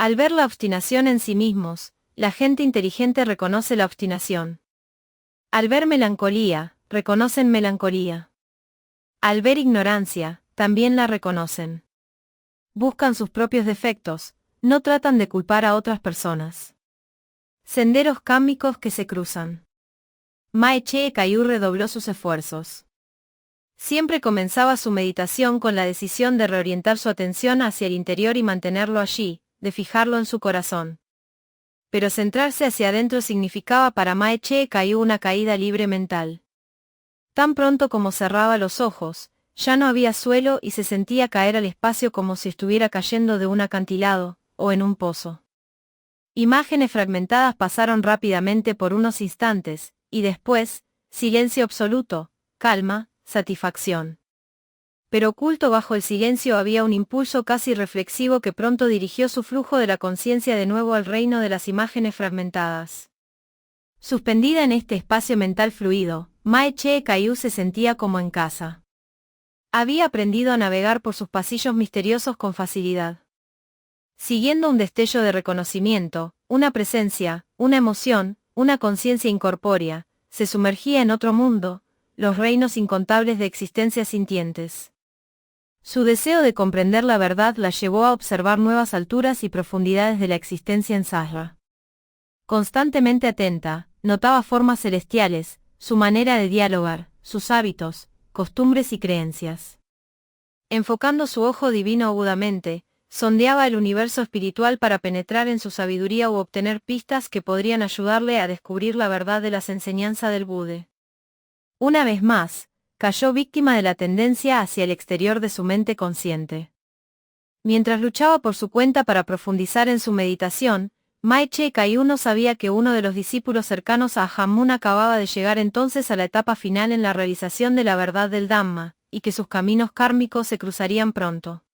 Al ver la obstinación en sí mismos, la gente inteligente reconoce la obstinación. Al ver melancolía, reconocen melancolía. Al ver ignorancia, también la reconocen. Buscan sus propios defectos, no tratan de culpar a otras personas. Senderos kármicos que se cruzan. Mae Chee Kayu redobló sus esfuerzos. Siempre comenzaba su meditación con la decisión de reorientar su atención hacia el interior y mantenerlo allí, de fijarlo en su corazón. Pero centrarse hacia adentro significaba para Mae Chee Kayu una caída libre mental. Tan pronto como cerraba los ojos, ya no había suelo y se sentía caer al espacio como si estuviera cayendo de un acantilado, o en un pozo. Imágenes fragmentadas pasaron rápidamente por unos instantes, y después, silencio absoluto, calma, satisfacción. Pero oculto bajo el silencio había un impulso casi reflexivo que pronto dirigió su flujo de la conciencia de nuevo al reino de las imágenes fragmentadas. Suspendida en este espacio mental fluido, Mae Chee Kayu se sentía como en casa. Había aprendido a navegar por sus pasillos misteriosos con facilidad. Siguiendo un destello de reconocimiento, una presencia, una emoción, una conciencia incorpórea, se sumergía en otro mundo, los reinos incontables de existencias sintientes. Su deseo de comprender la verdad la llevó a observar nuevas alturas y profundidades de la existencia en Sahara. Constantemente atenta, notaba formas celestiales, su manera de dialogar, sus hábitos, costumbres y creencias. Enfocando su ojo divino agudamente, sondeaba el universo espiritual para penetrar en su sabiduría u obtener pistas que podrían ayudarle a descubrir la verdad de las enseñanzas del Buda. Una vez más, cayó víctima de la tendencia hacia el exterior de su mente consciente. Mientras luchaba por su cuenta para profundizar en su meditación, Mae Chee Kayu no sabía que uno de los discípulos cercanos a Hamun acababa de llegar entonces a la etapa final en la realización de la verdad del Dhamma, y que sus caminos kármicos se cruzarían pronto.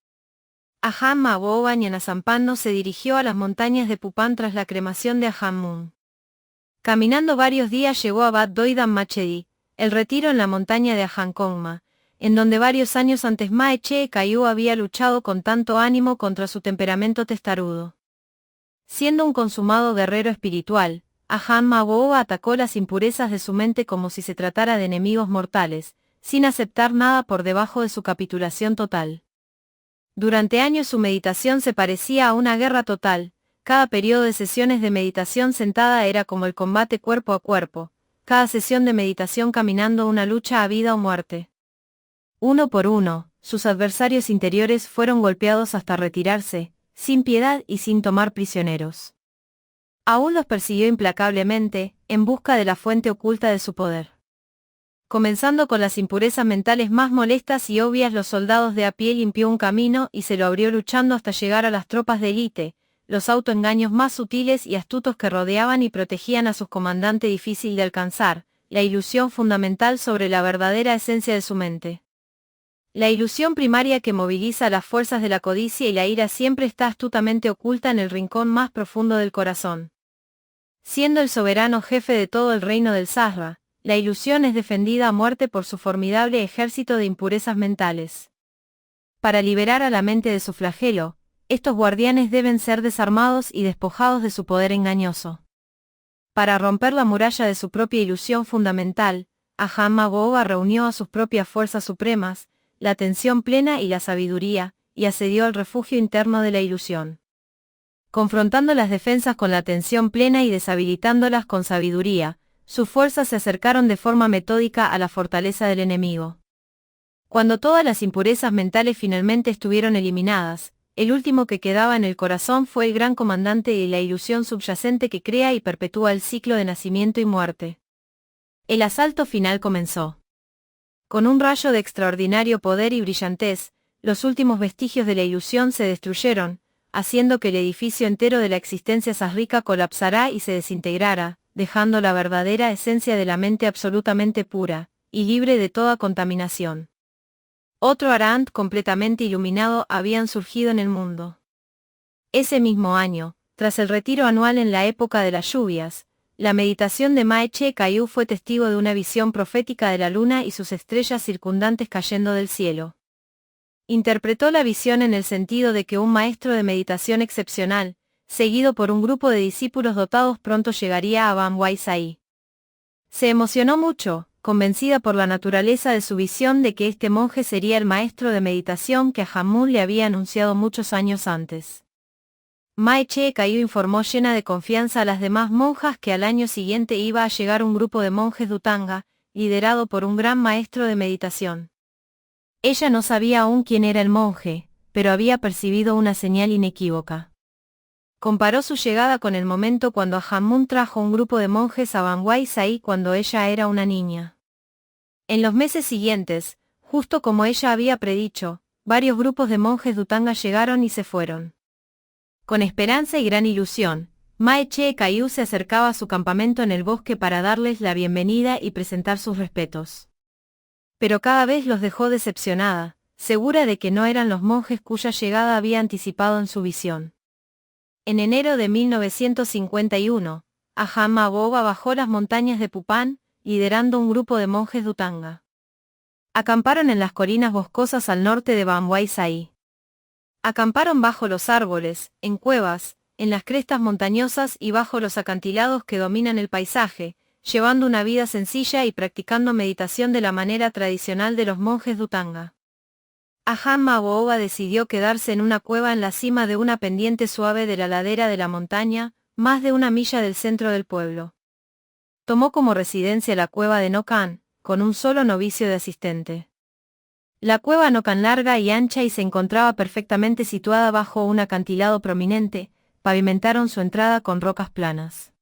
Ajahn Mahbooba Ñanasampanno se dirigió a las montañas de Pupán tras la cremación de Hamun. Caminando varios días llegó a Bat Doi Dhamma Chedi, el retiro en la montaña de Ajahn Kongma, en donde varios años antes Mae Chee Kayu había luchado con tanto ánimo contra su temperamento testarudo. Siendo un consumado guerrero espiritual, Ajahn Mahbooba atacó las impurezas de su mente como si se tratara de enemigos mortales, sin aceptar nada por debajo de su capitulación total. Durante años su meditación se parecía a una guerra total, cada periodo de sesiones de meditación sentada era como el combate cuerpo a cuerpo, cada sesión de meditación caminando una lucha a vida o muerte. Uno por uno, sus adversarios interiores fueron golpeados hasta retirarse, sin piedad y sin tomar prisioneros. Aún los persiguió implacablemente, en busca de la fuente oculta de su poder. Comenzando con las impurezas mentales más molestas y obvias, los soldados de a pie limpió un camino y se lo abrió luchando hasta llegar a las tropas de élite, los autoengaños más sutiles y astutos que rodeaban y protegían a su comandante difícil de alcanzar, la ilusión fundamental sobre la verdadera esencia de su mente. La ilusión primaria que moviliza las fuerzas de la codicia y la ira siempre está astutamente oculta en el rincón más profundo del corazón. Siendo el soberano jefe de todo el reino del Sahara, la ilusión es defendida a muerte por su formidable ejército de impurezas mentales. Para liberar a la mente de su flagelo, estos guardianes deben ser desarmados y despojados de su poder engañoso. Para romper la muralla de su propia ilusión fundamental, Ajahn Mahbooba reunió a sus propias fuerzas supremas, la atención plena y la sabiduría, y asedió al refugio interno de la ilusión. Confrontando las defensas con la atención plena y deshabilitándolas con sabiduría, sus fuerzas se acercaron de forma metódica a la fortaleza del enemigo. Cuando todas las impurezas mentales finalmente estuvieron eliminadas, el último que quedaba en el corazón fue el gran comandante de la ilusión subyacente que crea y perpetúa el ciclo de nacimiento y muerte. El asalto final comenzó. Con un rayo de extraordinario poder y brillantez, los últimos vestigios de la ilusión se destruyeron, haciendo que el edificio entero de la existencia sahrica colapsara y se desintegrara, dejando la verdadera esencia de la mente absolutamente pura, y libre de toda contaminación. Otro Arahant completamente iluminado habían surgido en el mundo. Ese mismo año, tras el retiro anual en la época de las lluvias, la meditación de Mae Chee Kayu fue testigo de una visión profética de la luna y sus estrellas circundantes cayendo del cielo. Interpretó la visión en el sentido de que un maestro de meditación excepcional, seguido por un grupo de discípulos dotados pronto llegaría a Ban Sai. Se emocionó mucho, convencida por la naturaleza de su visión de que este monje sería el maestro de meditación que a Jammun le había anunciado muchos años antes. Mae Che Kayu informó llena de confianza a las demás monjas que al año siguiente iba a llegar un grupo de monjes Dutanga, liderado por un gran maestro de meditación. Ella no sabía aún quién era el monje, pero había percibido una señal inequívoca. Comparó su llegada con el momento cuando a Jammun trajo un grupo de monjes a Ban Sai cuando ella era una niña. En los meses siguientes, justo como ella había predicho, varios grupos de monjes Dutanga llegaron y se fueron. Con esperanza y gran ilusión, Mae Che Kayu se acercaba a su campamento en el bosque para darles la bienvenida y presentar sus respetos. Pero cada vez los dejó decepcionada, segura de que no eran los monjes cuya llegada había anticipado en su visión. En enero de 1951, Ahama Boba bajó las montañas de Pupán, liderando un grupo de monjes Dutanga. Acamparon en las colinas boscosas al norte de Ban Sai. Acamparon bajo los árboles, en cuevas, en las crestas montañosas y bajo los acantilados que dominan el paisaje, llevando una vida sencilla y practicando meditación de la manera tradicional de los monjes Dutanga. Ahama Boba decidió quedarse en una cueva en la cima de una pendiente suave de la ladera de la montaña, más de 1 milla del centro del pueblo. Tomó como residencia la cueva de Nokan, con un solo novicio de asistente. La cueva Nokan larga y ancha y se encontraba perfectamente situada bajo un acantilado prominente, pavimentaron su entrada con rocas planas.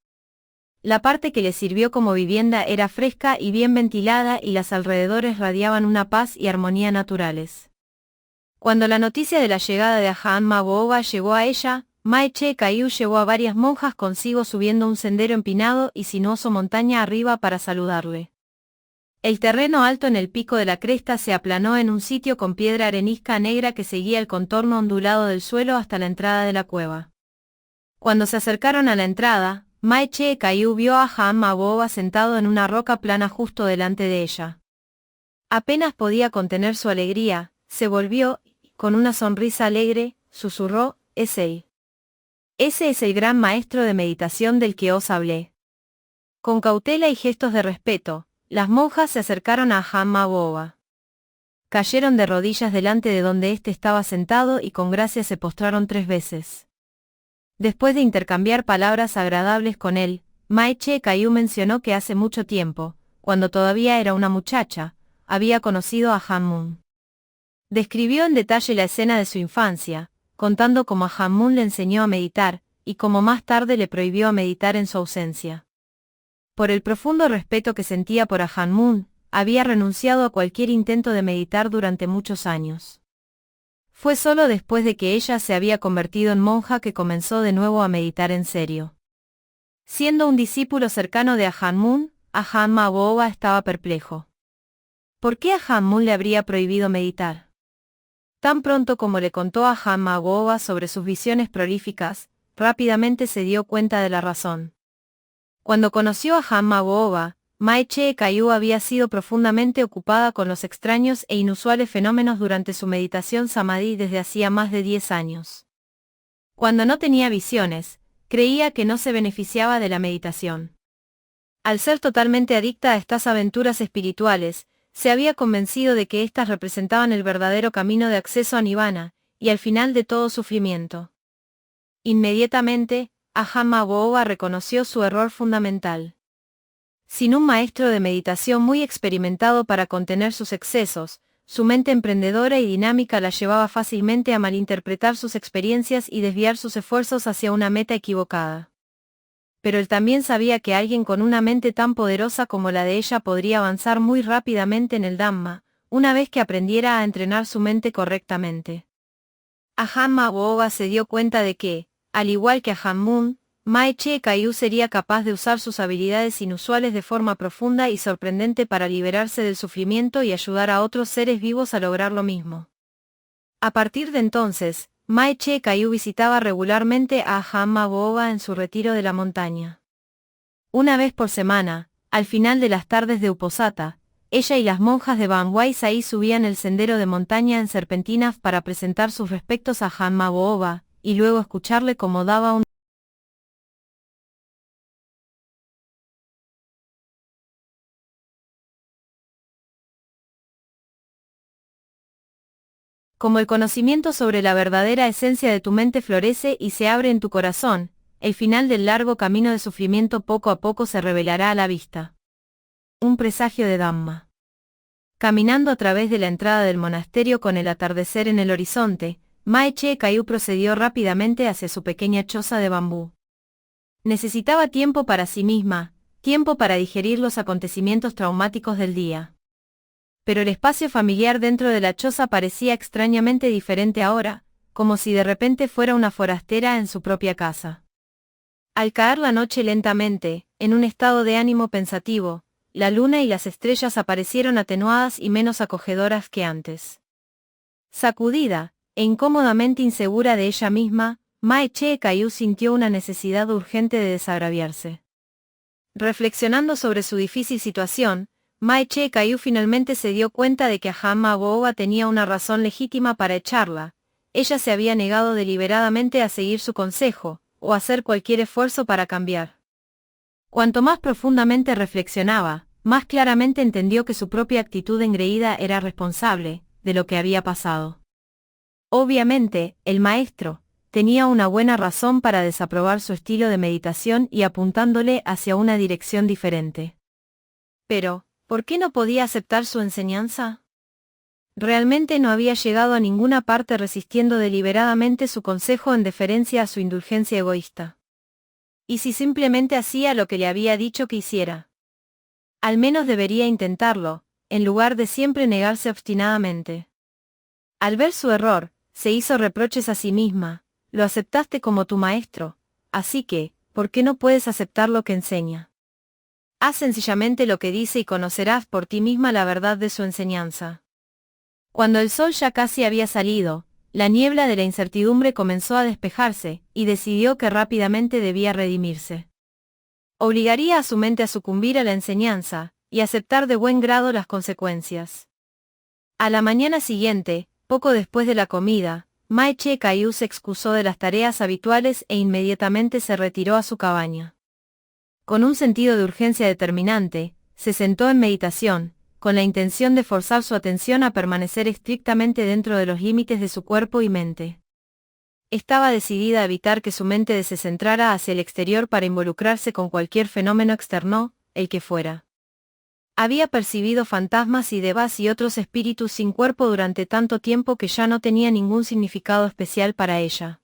La parte que le sirvió como vivienda era fresca y bien ventilada y los alrededores radiaban una paz y armonía naturales. Cuando la noticia de la llegada de Ahama Boba llegó a ella, Mae Che Kayu llevó a varias monjas consigo subiendo un sendero empinado y sinuoso montaña arriba para saludarle. El terreno alto en el pico de la cresta se aplanó en un sitio con piedra arenisca negra que seguía el contorno ondulado del suelo hasta la entrada de la cueva. Cuando se acercaron a la entrada, Mae Che Kayu vio a Ahama Boba sentado en una roca plana justo delante de ella. Apenas podía contener su alegría, se volvió, con una sonrisa alegre, susurró, «Es él. Ese es el gran maestro de meditación del que os hablé». Con cautela y gestos de respeto, las monjas se acercaron a Ahama Boba. Cayeron de rodillas delante de donde éste estaba sentado y con gracia se postraron 3 veces. Después de intercambiar palabras agradables con él, Mae Che Kayu mencionó que hace mucho tiempo, cuando todavía era una muchacha, había conocido a Jammun. Describió en detalle la escena de su infancia, contando cómo a Jammun le enseñó a meditar, y cómo más tarde le prohibió a meditar en su ausencia. Por el profundo respeto que sentía por Jammun, había renunciado a cualquier intento de meditar durante muchos años. Fue solo después de que ella se había convertido en monja que comenzó de nuevo a meditar en serio. Siendo un discípulo cercano de Jammun, Ahama Boba estaba perplejo. ¿Por qué a Jammun le habría prohibido meditar? Tan pronto como le contó a Ahama Boba sobre sus visiones prolíficas, rápidamente se dio cuenta de la razón. Cuando conoció a Ahama Boba, Mae Che Kayu había sido profundamente ocupada con los extraños e inusuales fenómenos durante su meditación samadhi desde hacía más de 10 años. Cuando no tenía visiones, creía que no se beneficiaba de la meditación. Al ser totalmente adicta a estas aventuras espirituales, se había convencido de que éstas representaban el verdadero camino de acceso a Nirvana, y al final de todo sufrimiento. Inmediatamente, Ahama Boba reconoció su error fundamental. Sin un maestro de meditación muy experimentado para contener sus excesos, su mente emprendedora y dinámica la llevaba fácilmente a malinterpretar sus experiencias y desviar sus esfuerzos hacia una meta equivocada. Pero él también sabía que alguien con una mente tan poderosa como la de ella podría avanzar muy rápidamente en el Dhamma, una vez que aprendiera a entrenar su mente correctamente. Ahama Boba se dio cuenta de que, al igual que a Jammun, Mae Che Kayu sería capaz de usar sus habilidades inusuales de forma profunda y sorprendente para liberarse del sufrimiento y ayudar a otros seres vivos a lograr lo mismo. A partir de entonces, Mae Che Kayu visitaba regularmente a Ahama Boba en su retiro de la montaña. Una vez por semana, al final de las tardes de Uposatha, ella y las monjas de Ban Sai subían el sendero de montaña en serpentinas para presentar sus respetos a Ahama Boba, y luego escucharle como daba un Como el conocimiento sobre la verdadera esencia de tu mente florece y se abre en tu corazón, el final del largo camino de sufrimiento poco a poco se revelará a la vista. Un presagio de Dhamma. Caminando a través de la entrada del monasterio con el atardecer en el horizonte, Mae Che Kayu procedió rápidamente hacia su pequeña choza de bambú. Necesitaba tiempo para sí misma, tiempo para digerir los acontecimientos traumáticos del día. Pero el espacio familiar dentro de la choza parecía extrañamente diferente ahora, como si de repente fuera una forastera en su propia casa. Al caer la noche lentamente, en un estado de ánimo pensativo, la luna y las estrellas aparecieron atenuadas y menos acogedoras que antes. Sacudida, e incómodamente insegura de ella misma, Mae Che Kayu sintió una necesidad urgente de desagraviarse. Reflexionando sobre su difícil situación, Mae Che Kayu finalmente se dio cuenta de que Ajahn Mahābōga tenía una razón legítima para echarla. Ella se había negado deliberadamente a seguir su consejo, o hacer cualquier esfuerzo para cambiar. Cuanto más profundamente reflexionaba, más claramente entendió que su propia actitud engreída era responsable de lo que había pasado. Obviamente, el maestro tenía una buena razón para desaprobar su estilo de meditación y apuntándole hacia una dirección diferente. Pero, ¿por qué no podía aceptar su enseñanza? Realmente no había llegado a ninguna parte resistiendo deliberadamente su consejo en deferencia a su indulgencia egoísta. ¿Y si simplemente hacía lo que le había dicho que hiciera? Al menos debería intentarlo, en lugar de siempre negarse obstinadamente. Al ver su error, se hizo reproches a sí misma: lo aceptaste como tu maestro, así que, ¿por qué no puedes aceptar lo que enseña? Haz sencillamente lo que dice y conocerás por ti misma la verdad de su enseñanza. Cuando el sol ya casi había salido, la niebla de la incertidumbre comenzó a despejarse, y decidió que rápidamente debía redimirse. Obligaría a su mente a sucumbir a la enseñanza, y aceptar de buen grado las consecuencias. A la mañana siguiente, poco después de la comida, Mae Che Kayu se excusó de las tareas habituales e inmediatamente se retiró a su cabaña. Con un sentido de urgencia determinante, se sentó en meditación, con la intención de forzar su atención a permanecer estrictamente dentro de los límites de su cuerpo y mente. Estaba decidida a evitar que su mente se centrara hacia el exterior para involucrarse con cualquier fenómeno externo, el que fuera. Había percibido fantasmas y devas y otros espíritus sin cuerpo durante tanto tiempo que ya no tenía ningún significado especial para ella.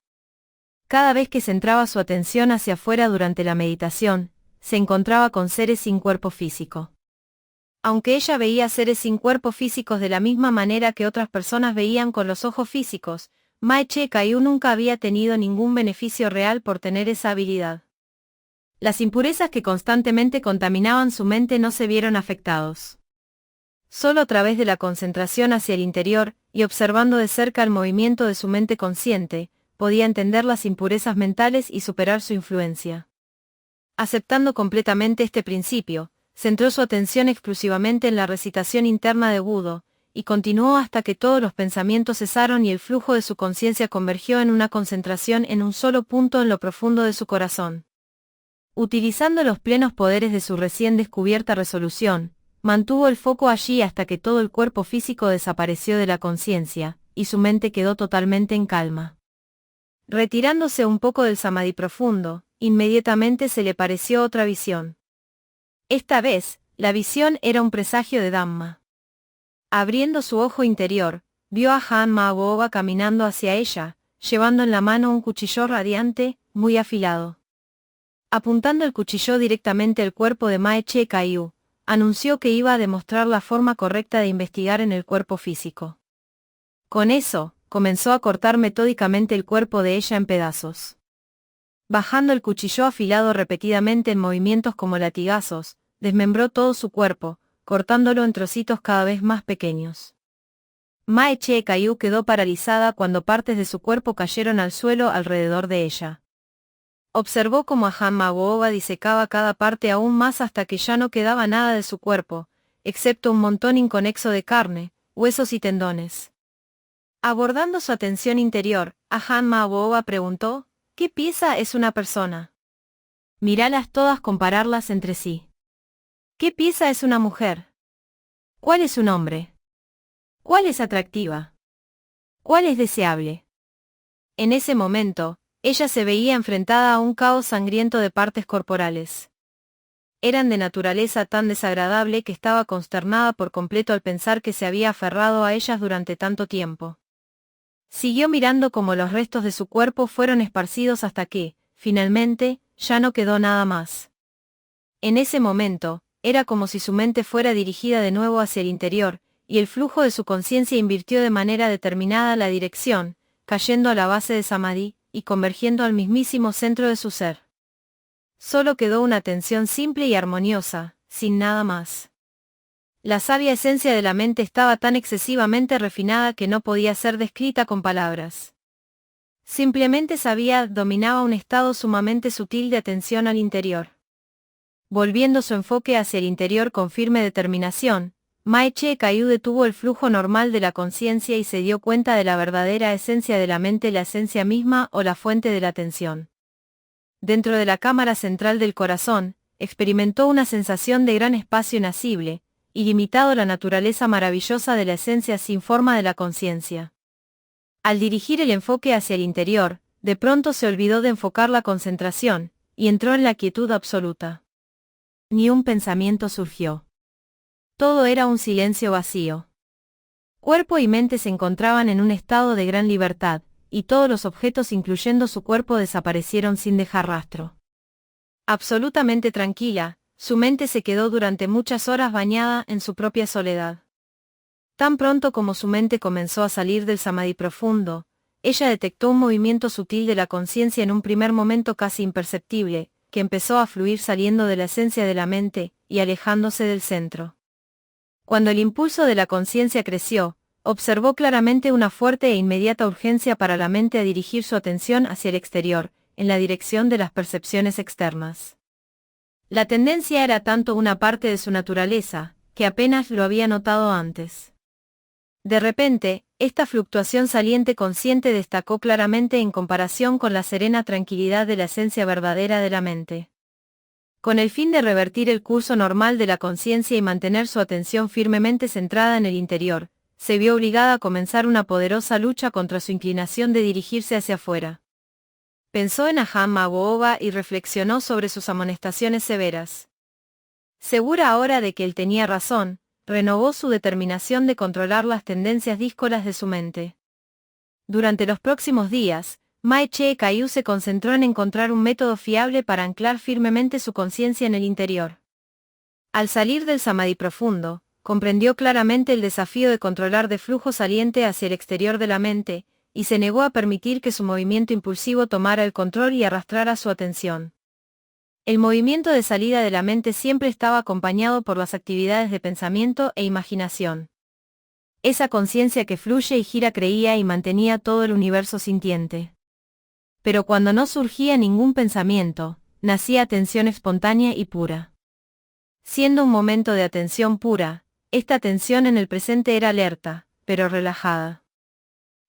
Cada vez que centraba su atención hacia afuera durante la meditación, se encontraba con seres sin cuerpo físico. Aunque ella veía seres sin cuerpo físicos de la misma manera que otras personas veían con los ojos físicos, Mae Che Kayu nunca había tenido ningún beneficio real por tener esa habilidad. Las impurezas que constantemente contaminaban su mente no se vieron afectados. Solo a través de la concentración hacia el interior, y observando de cerca el movimiento de su mente consciente, podía entender las impurezas mentales y superar su influencia. Aceptando completamente este principio, centró su atención exclusivamente en la recitación interna de Budo, y continuó hasta que todos los pensamientos cesaron y el flujo de su conciencia convergió en una concentración en un solo punto en lo profundo de su corazón. Utilizando los plenos poderes de su recién descubierta resolución, mantuvo el foco allí hasta que todo el cuerpo físico desapareció de la conciencia, y su mente quedó totalmente en calma. Retirándose un poco del samadhi profundo, inmediatamente se le pareció otra visión. Esta vez, la visión era un presagio de Dhamma. Abriendo su ojo interior, vio a Ajahn Mahābōga caminando hacia ella, llevando en la mano un cuchillo radiante, muy afilado. Apuntando el cuchillo directamente al cuerpo de Mae Che Kayu, anunció que iba a demostrar la forma correcta de investigar en el cuerpo físico. Con eso, comenzó a cortar metódicamente el cuerpo de ella en pedazos. Bajando el cuchillo afilado repetidamente en movimientos como latigazos, desmembró todo su cuerpo, cortándolo en trocitos cada vez más pequeños. Mae Che Kayu quedó paralizada cuando partes de su cuerpo cayeron al suelo alrededor de ella. Observó cómo Ajahn Mahābōga disecaba cada parte aún más hasta que ya no quedaba nada de su cuerpo, excepto un montón inconexo de carne, huesos y tendones. Abordando su atención interior, Ajahn Mahābōga preguntó: ¿qué pieza es una persona? Míralas todas, compararlas entre sí. ¿Qué pieza es una mujer? ¿Cuál es su nombre? ¿Cuál es atractiva? ¿Cuál es deseable? En ese momento, ella se veía enfrentada a un caos sangriento de partes corporales. Eran de naturaleza tan desagradable que estaba consternada por completo al pensar que se había aferrado a ellas durante tanto tiempo. Siguió mirando cómo los restos de su cuerpo fueron esparcidos hasta que, finalmente, ya no quedó nada más. En ese momento, era como si su mente fuera dirigida de nuevo hacia el interior, y el flujo de su conciencia invirtió de manera determinada la dirección, cayendo a la base de Samadhi, y convergiendo al mismísimo centro de su ser. Solo quedó una tensión simple y armoniosa, sin nada más. La sabia esencia de la mente estaba tan excesivamente refinada que no podía ser descrita con palabras. Simplemente dominaba un estado sumamente sutil de atención al interior. Volviendo su enfoque hacia el interior con firme determinación, Mae Che Caillou detuvo el flujo normal de la conciencia y se dio cuenta de la verdadera esencia de la mente, la esencia misma o la fuente de la atención. Dentro de la cámara central del corazón, experimentó una sensación de gran espacio inacible, ilimitado, la naturaleza maravillosa de la esencia sin forma de la conciencia. Al dirigir el enfoque hacia el interior, de pronto se olvidó de enfocar la concentración, y entró en la quietud absoluta. Ni un pensamiento surgió. Todo era un silencio vacío. Cuerpo y mente se encontraban en un estado de gran libertad, y todos los objetos incluyendo su cuerpo desaparecieron sin dejar rastro. Absolutamente tranquila, su mente se quedó durante muchas horas bañada en su propia soledad. Tan pronto como su mente comenzó a salir del samadhi profundo, ella detectó un movimiento sutil de la conciencia en un primer momento casi imperceptible, que empezó a fluir saliendo de la esencia de la mente, y alejándose del centro. Cuando el impulso de la conciencia creció, observó claramente una fuerte e inmediata urgencia para la mente a dirigir su atención hacia el exterior, en la dirección de las percepciones externas. La tendencia era tanto una parte de su naturaleza, que apenas lo había notado antes. De repente, esta fluctuación saliente consciente destacó claramente en comparación con la serena tranquilidad de la esencia verdadera de la mente. Con el fin de revertir el curso normal de la conciencia y mantener su atención firmemente centrada en el interior, se vio obligada a comenzar una poderosa lucha contra su inclinación de dirigirse hacia afuera. Pensó en Ajahn Mahābōba y reflexionó sobre sus amonestaciones severas. Segura ahora de que él tenía razón, renovó su determinación de controlar las tendencias díscolas de su mente. Durante los próximos días, Mae Che Caillou se concentró en encontrar un método fiable para anclar firmemente su conciencia en el interior. Al salir del samadhi profundo, comprendió claramente el desafío de controlar de flujo saliente hacia el exterior de la mente, y se negó a permitir que su movimiento impulsivo tomara el control y arrastrara su atención. El movimiento de salida de la mente siempre estaba acompañado por las actividades de pensamiento e imaginación. Esa conciencia que fluye y gira creía y mantenía todo el universo sintiente. Pero cuando no surgía ningún pensamiento, nacía atención espontánea y pura. Siendo un momento de atención pura, esta atención en el presente era alerta, pero relajada.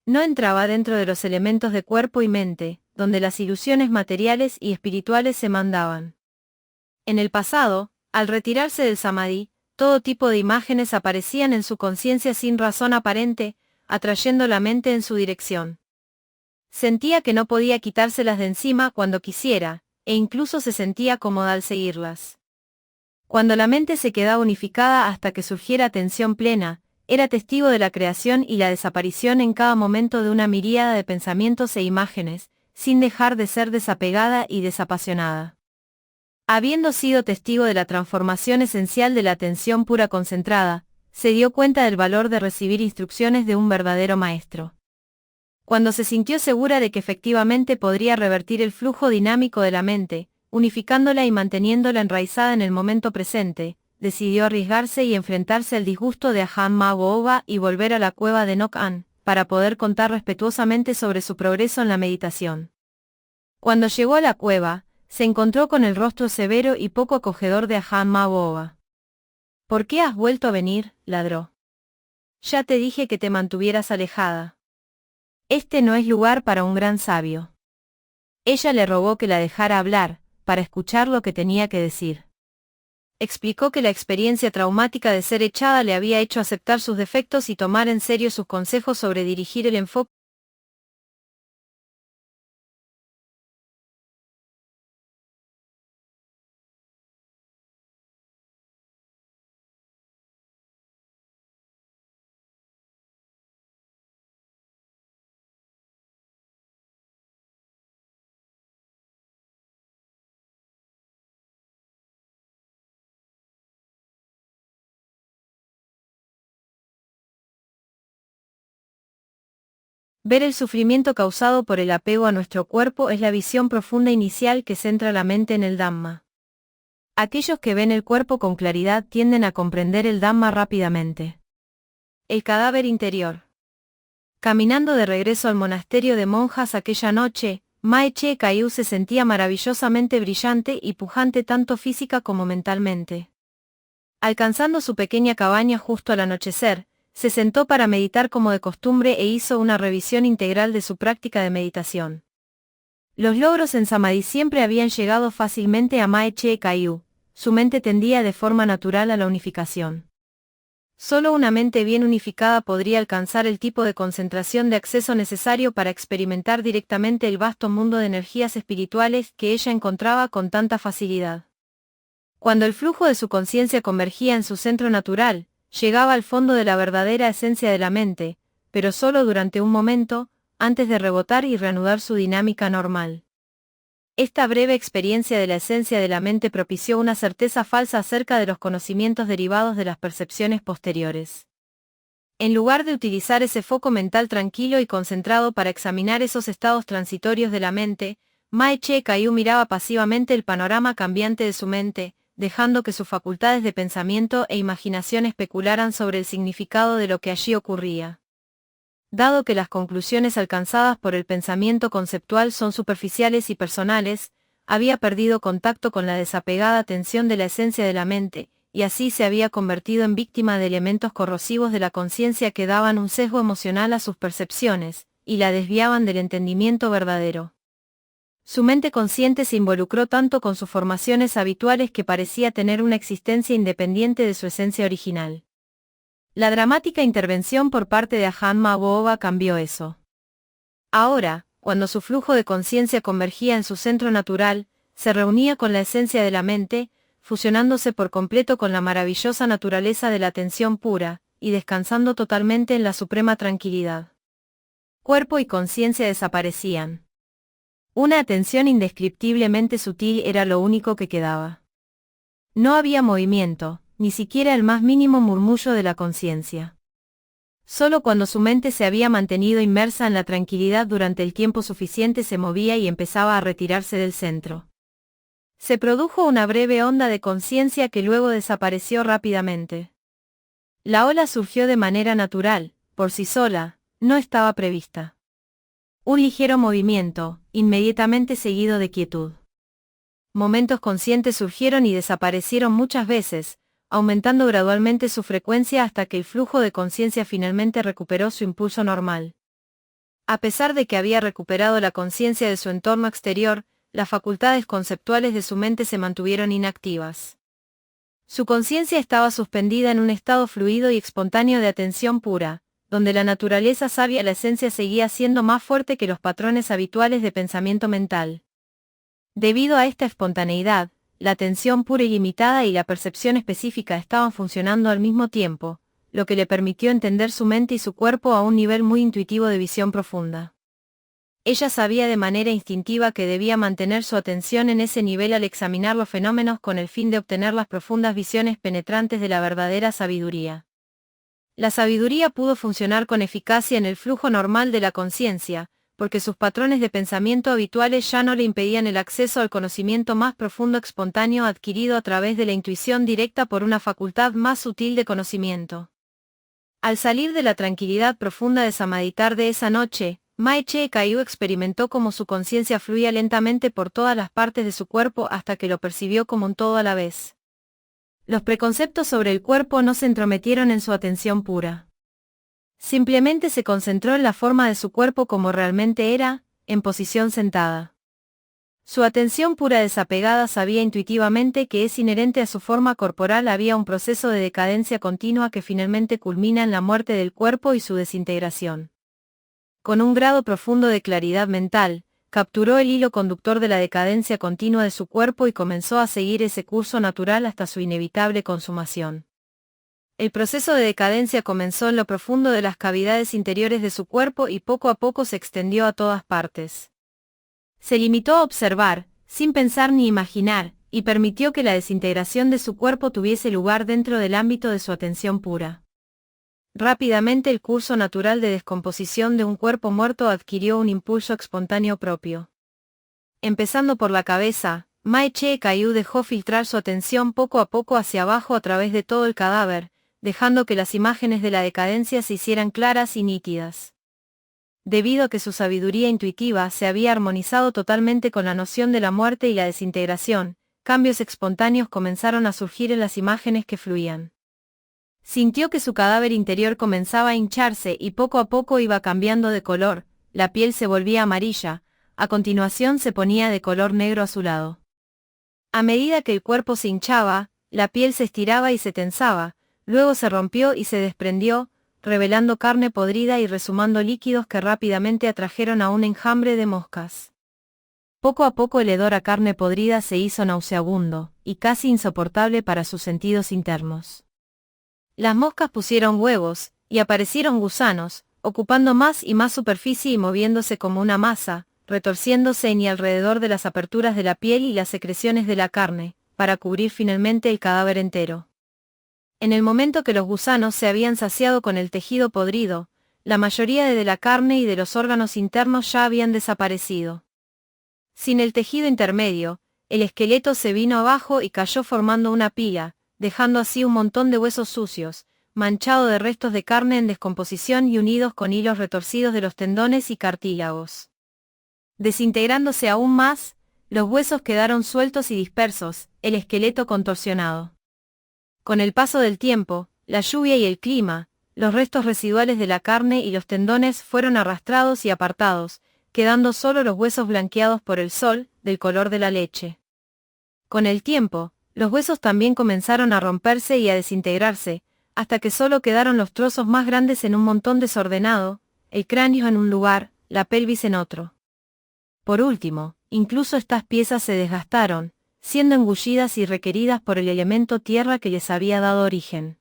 No entraba dentro de los elementos de cuerpo y mente, donde las ilusiones materiales y espirituales se mandaban. En el pasado, al retirarse del samadhi, todo tipo de imágenes aparecían en su conciencia sin razón aparente, atrayendo la mente en su dirección. Sentía que no podía quitárselas de encima cuando quisiera, e incluso se sentía cómoda al seguirlas. Cuando la mente se quedaba unificada hasta que surgiera atención plena, era testigo de la creación y la desaparición en cada momento de una miríada de pensamientos e imágenes, sin dejar de ser desapegada y desapasionada. Habiendo sido testigo de la transformación esencial de la atención pura concentrada, se dio cuenta del valor de recibir instrucciones de un verdadero maestro. Cuando se sintió segura de que efectivamente podría revertir el flujo dinámico de la mente, unificándola y manteniéndola enraizada en el momento presente, decidió arriesgarse y enfrentarse al disgusto de Ajahn Mahābōba y volver a la cueva de Nok-An, para poder contar respetuosamente sobre su progreso en la meditación. Cuando llegó a la cueva, se encontró con el rostro severo y poco acogedor de Ajahn Mahābōba. ¿Por qué has vuelto a venir?, ladró. Ya te dije que te mantuvieras alejada. Este no es lugar para un gran sabio. Ella le rogó que la dejara hablar, para escuchar lo que tenía que decir. explicó que la experiencia traumática de ser echada le había hecho aceptar sus defectos y tomar en serio sus consejos sobre dirigir el enfoque. Ver el sufrimiento causado por el apego a nuestro cuerpo es la visión profunda inicial que centra la mente en el Dhamma. Aquellos que ven el cuerpo con claridad tienden a comprender el Dhamma rápidamente. El cadáver interior. Caminando de regreso al monasterio de monjas aquella noche, Mae Che Caillou se sentía maravillosamente brillante y pujante tanto física como mentalmente. Alcanzando su pequeña cabaña justo al anochecer, se sentó para meditar como de costumbre e hizo una revisión integral de su práctica de meditación. Los logros en Samadhi siempre habían llegado fácilmente a Mae Che Caillou, su mente tendía de forma natural a la unificación. Solo una mente bien unificada podría alcanzar el tipo de concentración de acceso necesario para experimentar directamente el vasto mundo de energías espirituales que ella encontraba con tanta facilidad. Cuando el flujo de su conciencia convergía en su centro natural, llegaba al fondo de la verdadera esencia de la mente, pero solo durante un momento, antes de rebotar y reanudar su dinámica normal. Esta breve experiencia de la esencia de la mente propició una certeza falsa acerca de los conocimientos derivados de las percepciones posteriores. En lugar de utilizar ese foco mental tranquilo y concentrado para examinar esos estados transitorios de la mente, Mae Che Caillou miraba pasivamente el panorama cambiante de su mente, dejando que sus facultades de pensamiento e imaginación especularan sobre el significado de lo que allí ocurría. Dado que las conclusiones alcanzadas por el pensamiento conceptual son superficiales y personales, había perdido contacto con la desapegada atención de la esencia de la mente, y así se había convertido en víctima de elementos corrosivos de la conciencia que daban un sesgo emocional a sus percepciones, y la desviaban del entendimiento verdadero. Su mente consciente se involucró tanto con sus formaciones habituales que parecía tener una existencia independiente de su esencia original. La dramática intervención por parte de Ajahn Mah Booba cambió eso. Ahora, cuando su flujo de conciencia convergía en su centro natural, se reunía con la esencia de la mente, fusionándose por completo con la maravillosa naturaleza de la atención pura, y descansando totalmente en la suprema tranquilidad. Cuerpo y conciencia desaparecían. Una atención indescriptiblemente sutil era lo único que quedaba. No había movimiento, ni siquiera el más mínimo murmullo de la conciencia. Solo cuando su mente se había mantenido inmersa en la tranquilidad durante el tiempo suficiente se movía y empezaba a retirarse del centro. Se produjo una breve onda de conciencia que luego desapareció rápidamente. La ola surgió de manera natural, por sí sola, no estaba prevista. Un ligero movimiento, inmediatamente seguido de quietud. Momentos conscientes surgieron y desaparecieron muchas veces, aumentando gradualmente su frecuencia hasta que el flujo de conciencia finalmente recuperó su impulso normal. A pesar de que había recuperado la conciencia de su entorno exterior, las facultades conceptuales de su mente se mantuvieron inactivas. Su conciencia estaba suspendida en un estado fluido y espontáneo de atención pura, donde la naturaleza sabia de la esencia seguía siendo más fuerte que los patrones habituales de pensamiento mental. Debido a esta espontaneidad, la atención pura y limitada y la percepción específica estaban funcionando al mismo tiempo, lo que le permitió entender su mente y su cuerpo a un nivel muy intuitivo de visión profunda. Ella sabía de manera instintiva que debía mantener su atención en ese nivel al examinar los fenómenos con el fin de obtener las profundas visiones penetrantes de la verdadera sabiduría. La sabiduría pudo funcionar con eficacia en el flujo normal de la conciencia, porque sus patrones de pensamiento habituales ya no le impedían el acceso al conocimiento más profundo espontáneo adquirido a través de la intuición directa por una facultad más sutil de conocimiento. Al salir de la tranquilidad profunda de Samadhi de esa noche, Mae Che Caillou experimentó cómo su conciencia fluía lentamente por todas las partes de su cuerpo hasta que lo percibió como un todo a la vez. Los preconceptos sobre el cuerpo no se entrometieron en su atención pura. Simplemente se concentró en la forma de su cuerpo como realmente era, en posición sentada. Su atención pura desapegada sabía intuitivamente que es inherente a su forma corporal, había un proceso de decadencia continua que finalmente culmina en la muerte del cuerpo y su desintegración. Con un grado profundo de claridad mental, capturó el hilo conductor de la decadencia continua de su cuerpo y comenzó a seguir ese curso natural hasta su inevitable consumación. El proceso de decadencia comenzó en lo profundo de las cavidades interiores de su cuerpo y poco a poco se extendió a todas partes. Se limitó a observar, sin pensar ni imaginar, y permitió que la desintegración de su cuerpo tuviese lugar dentro del ámbito de su atención pura. Rápidamente el curso natural de descomposición de un cuerpo muerto adquirió un impulso espontáneo propio. Empezando por la cabeza, Mae Che Caillou dejó filtrar su atención poco a poco hacia abajo a través de todo el cadáver, dejando que las imágenes de la decadencia se hicieran claras y nítidas. Debido a que su sabiduría intuitiva se había armonizado totalmente con la noción de la muerte y la desintegración, cambios espontáneos comenzaron a surgir en las imágenes que fluían. Sintió que su cadáver interior comenzaba a hincharse y poco a poco iba cambiando de color, la piel se volvía amarilla, a continuación se ponía de color negro azulado. A medida que el cuerpo se hinchaba, la piel se estiraba y se tensaba, luego se rompió y se desprendió, revelando carne podrida y resumando líquidos que rápidamente atrajeron a un enjambre de moscas. Poco a poco el hedor a carne podrida se hizo nauseabundo, y casi insoportable para sus sentidos internos. Las moscas pusieron huevos, y aparecieron gusanos, ocupando más y más superficie y moviéndose como una masa, retorciéndose en y alrededor de las aperturas de la piel y las secreciones de la carne, para cubrir finalmente el cadáver entero. En el momento que los gusanos se habían saciado con el tejido podrido, la mayoría de la carne y de los órganos internos ya habían desaparecido. Sin el tejido intermedio, el esqueleto se vino abajo y cayó formando una pila, dejando así un montón de huesos sucios, manchado de restos de carne en descomposición y unidos con hilos retorcidos de los tendones y cartílagos. Desintegrándose aún más, los huesos quedaron sueltos y dispersos, el esqueleto contorsionado. Con el paso del tiempo, la lluvia y el clima, los restos residuales de la carne y los tendones fueron arrastrados y apartados, quedando solo los huesos blanqueados por el sol, del color de la leche. Con el tiempo, los huesos también comenzaron a romperse y a desintegrarse, hasta que solo quedaron los trozos más grandes en un montón desordenado, el cráneo en un lugar, la pelvis en otro. Por último, incluso estas piezas se desgastaron, siendo engullidas y requeridas por el elemento tierra que les había dado origen.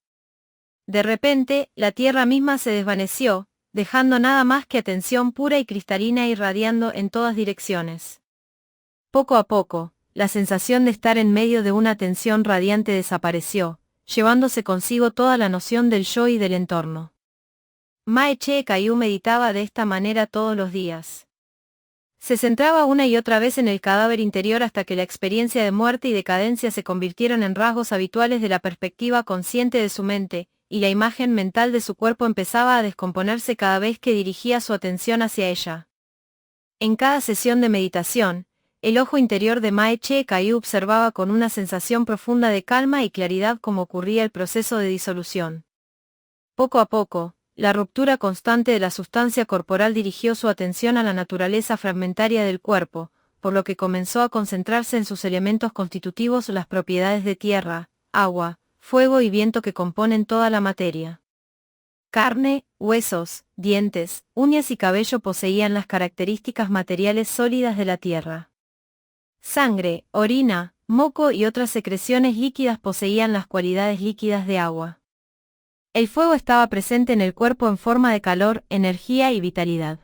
De repente, la tierra misma se desvaneció, dejando nada más que atención pura y cristalina irradiando en todas direcciones. Poco a poco, la sensación de estar en medio de una atención radiante desapareció, llevándose consigo toda la noción del yo y del entorno. Mae Che Caillou meditaba de esta manera todos los días. Se centraba una y otra vez en el cadáver interior hasta que la experiencia de muerte y decadencia se convirtieron en rasgos habituales de la perspectiva consciente de su mente, y la imagen mental de su cuerpo empezaba a descomponerse cada vez que dirigía su atención hacia ella. En cada sesión de meditación, el ojo interior de Mae Che Caillou observaba con una sensación profunda de calma y claridad cómo ocurría el proceso de disolución. Poco a poco, la ruptura constante de la sustancia corporal dirigió su atención a la naturaleza fragmentaria del cuerpo, por lo que comenzó a concentrarse en sus elementos constitutivos o las propiedades de tierra, agua, fuego y viento que componen toda la materia. Carne, huesos, dientes, uñas y cabello poseían las características materiales sólidas de la tierra. Sangre, orina, moco y otras secreciones líquidas poseían las cualidades líquidas de agua. El fuego estaba presente en el cuerpo en forma de calor, energía y vitalidad.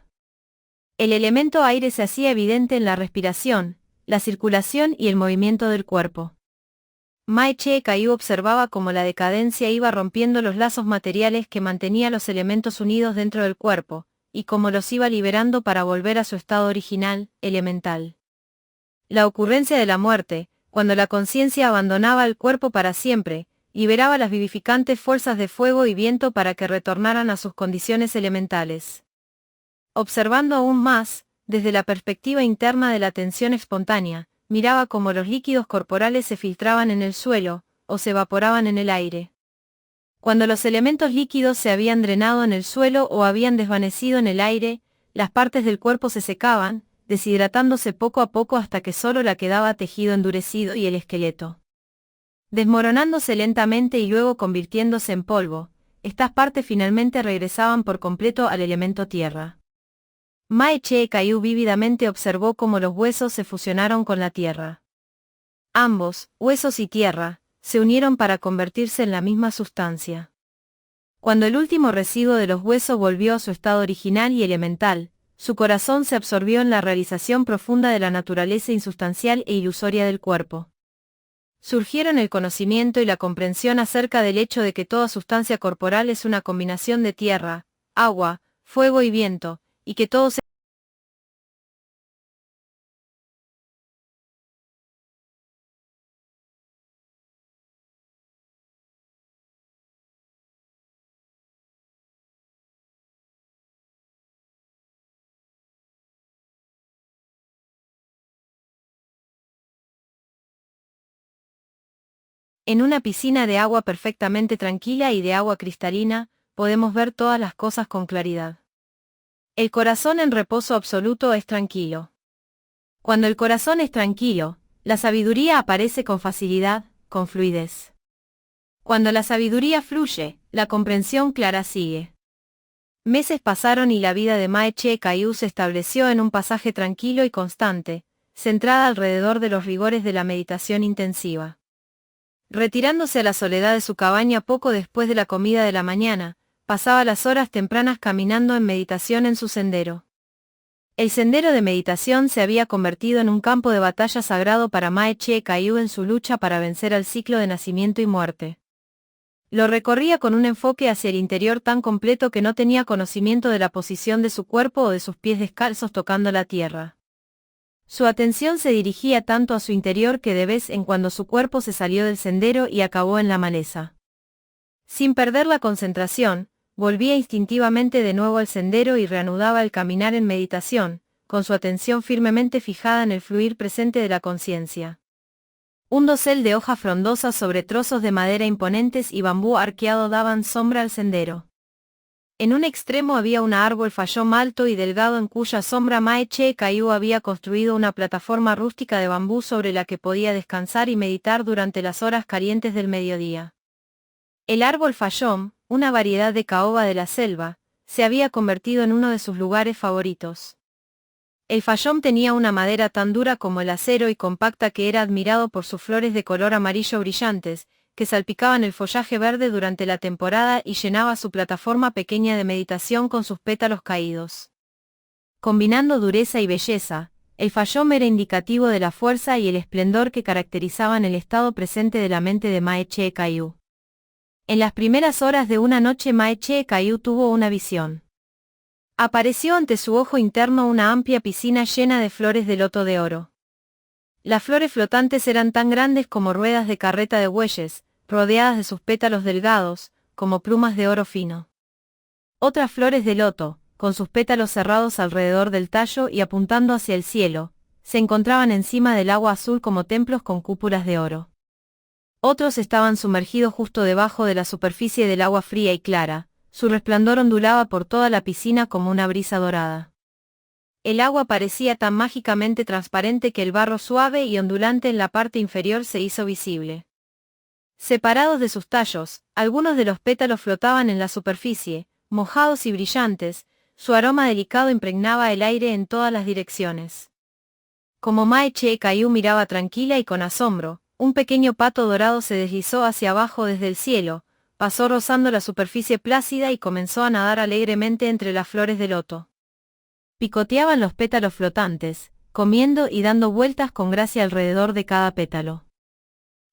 El elemento aire se hacía evidente en la respiración, la circulación y el movimiento del cuerpo. Mae Che Caillou observaba cómo la decadencia iba rompiendo los lazos materiales que mantenía los elementos unidos dentro del cuerpo, y cómo los iba liberando para volver a su estado original, elemental. La ocurrencia de la muerte, cuando la conciencia abandonaba el cuerpo para siempre, liberaba las vivificantes fuerzas de fuego y viento para que retornaran a sus condiciones elementales. Observando aún más, desde la perspectiva interna de la atención espontánea, miraba cómo los líquidos corporales se filtraban en el suelo, o se evaporaban en el aire. Cuando los elementos líquidos se habían drenado en el suelo o habían desvanecido en el aire, las partes del cuerpo se secaban, deshidratándose poco a poco hasta que solo la quedaba tejido endurecido y el esqueleto. Desmoronándose lentamente y luego convirtiéndose en polvo, estas partes finalmente regresaban por completo al elemento tierra. Mae Chee Kayu vívidamente observó cómo los huesos se fusionaron con la tierra. Ambos, huesos y tierra, se unieron para convertirse en la misma sustancia. Cuando el último residuo de los huesos volvió a su estado original y elemental, su corazón se absorbió en la realización profunda de la naturaleza insustancial e ilusoria del cuerpo. Surgieron el conocimiento y la comprensión acerca del hecho de que toda sustancia corporal es una combinación de tierra, agua, fuego y viento, y que todo se En una piscina de agua perfectamente tranquila y de agua cristalina, podemos ver todas las cosas con claridad. El corazón en reposo absoluto es tranquilo. Cuando el corazón es tranquilo, la sabiduría aparece con facilidad, con fluidez. Cuando la sabiduría fluye, la comprensión clara sigue. Meses pasaron y la vida de Mae Chee Kayu se estableció en un pasaje tranquilo y constante, centrada alrededor de los rigores de la meditación intensiva. Retirándose a la soledad de su cabaña poco después de la comida de la mañana, pasaba las horas tempranas caminando en meditación en su sendero. El sendero de meditación se había convertido en un campo de batalla sagrado para Mae Chee Kayu en su lucha para vencer al ciclo de nacimiento y muerte. Lo recorría con un enfoque hacia el interior tan completo que no tenía conocimiento de la posición de su cuerpo o de sus pies descalzos tocando la tierra. Su atención se dirigía tanto a su interior que de vez en cuando su cuerpo se salió del sendero y acabó en la maleza. Sin perder la concentración, volvía instintivamente de nuevo al sendero y reanudaba el caminar en meditación, con su atención firmemente fijada en el fluir presente de la conciencia. Un dosel de hojas frondosas sobre trozos de madera imponentes y bambú arqueado daban sombra al sendero. En un extremo había un árbol fayón alto y delgado en cuya sombra Mae Chee Kayu había construido una plataforma rústica de bambú sobre la que podía descansar y meditar durante las horas calientes del mediodía. El árbol fayón, una variedad de caoba de la selva, se había convertido en uno de sus lugares favoritos. El fayón tenía una madera tan dura como el acero y compacta que era admirado por sus flores de color amarillo brillantes, que salpicaban el follaje verde durante la temporada y llenaba su plataforma pequeña de meditación con sus pétalos caídos. Combinando dureza y belleza, el fayón era indicativo de la fuerza y el esplendor que caracterizaban el estado presente de la mente de Mae Chee Kayu. En las primeras horas de una noche Mae Chee Kayu tuvo una visión. Apareció ante su ojo interno una amplia piscina llena de flores de loto de oro. Las flores flotantes eran tan grandes como ruedas de carreta de bueyes, rodeadas de sus pétalos delgados, como plumas de oro fino. Otras flores de loto, con sus pétalos cerrados alrededor del tallo y apuntando hacia el cielo, se encontraban encima del agua azul como templos con cúpulas de oro. Otros estaban sumergidos justo debajo de la superficie del agua fría y clara, su resplandor ondulaba por toda la piscina como una brisa dorada. El agua parecía tan mágicamente transparente que el barro suave y ondulante en la parte inferior se hizo visible. Separados de sus tallos, algunos de los pétalos flotaban en la superficie, mojados y brillantes, su aroma delicado impregnaba el aire en todas las direcciones. Como Mae Chee Kayu miraba tranquila y con asombro, un pequeño pato dorado se deslizó hacia abajo desde el cielo, pasó rozando la superficie plácida y comenzó a nadar alegremente entre las flores de loto. Picoteaban los pétalos flotantes, comiendo y dando vueltas con gracia alrededor de cada pétalo.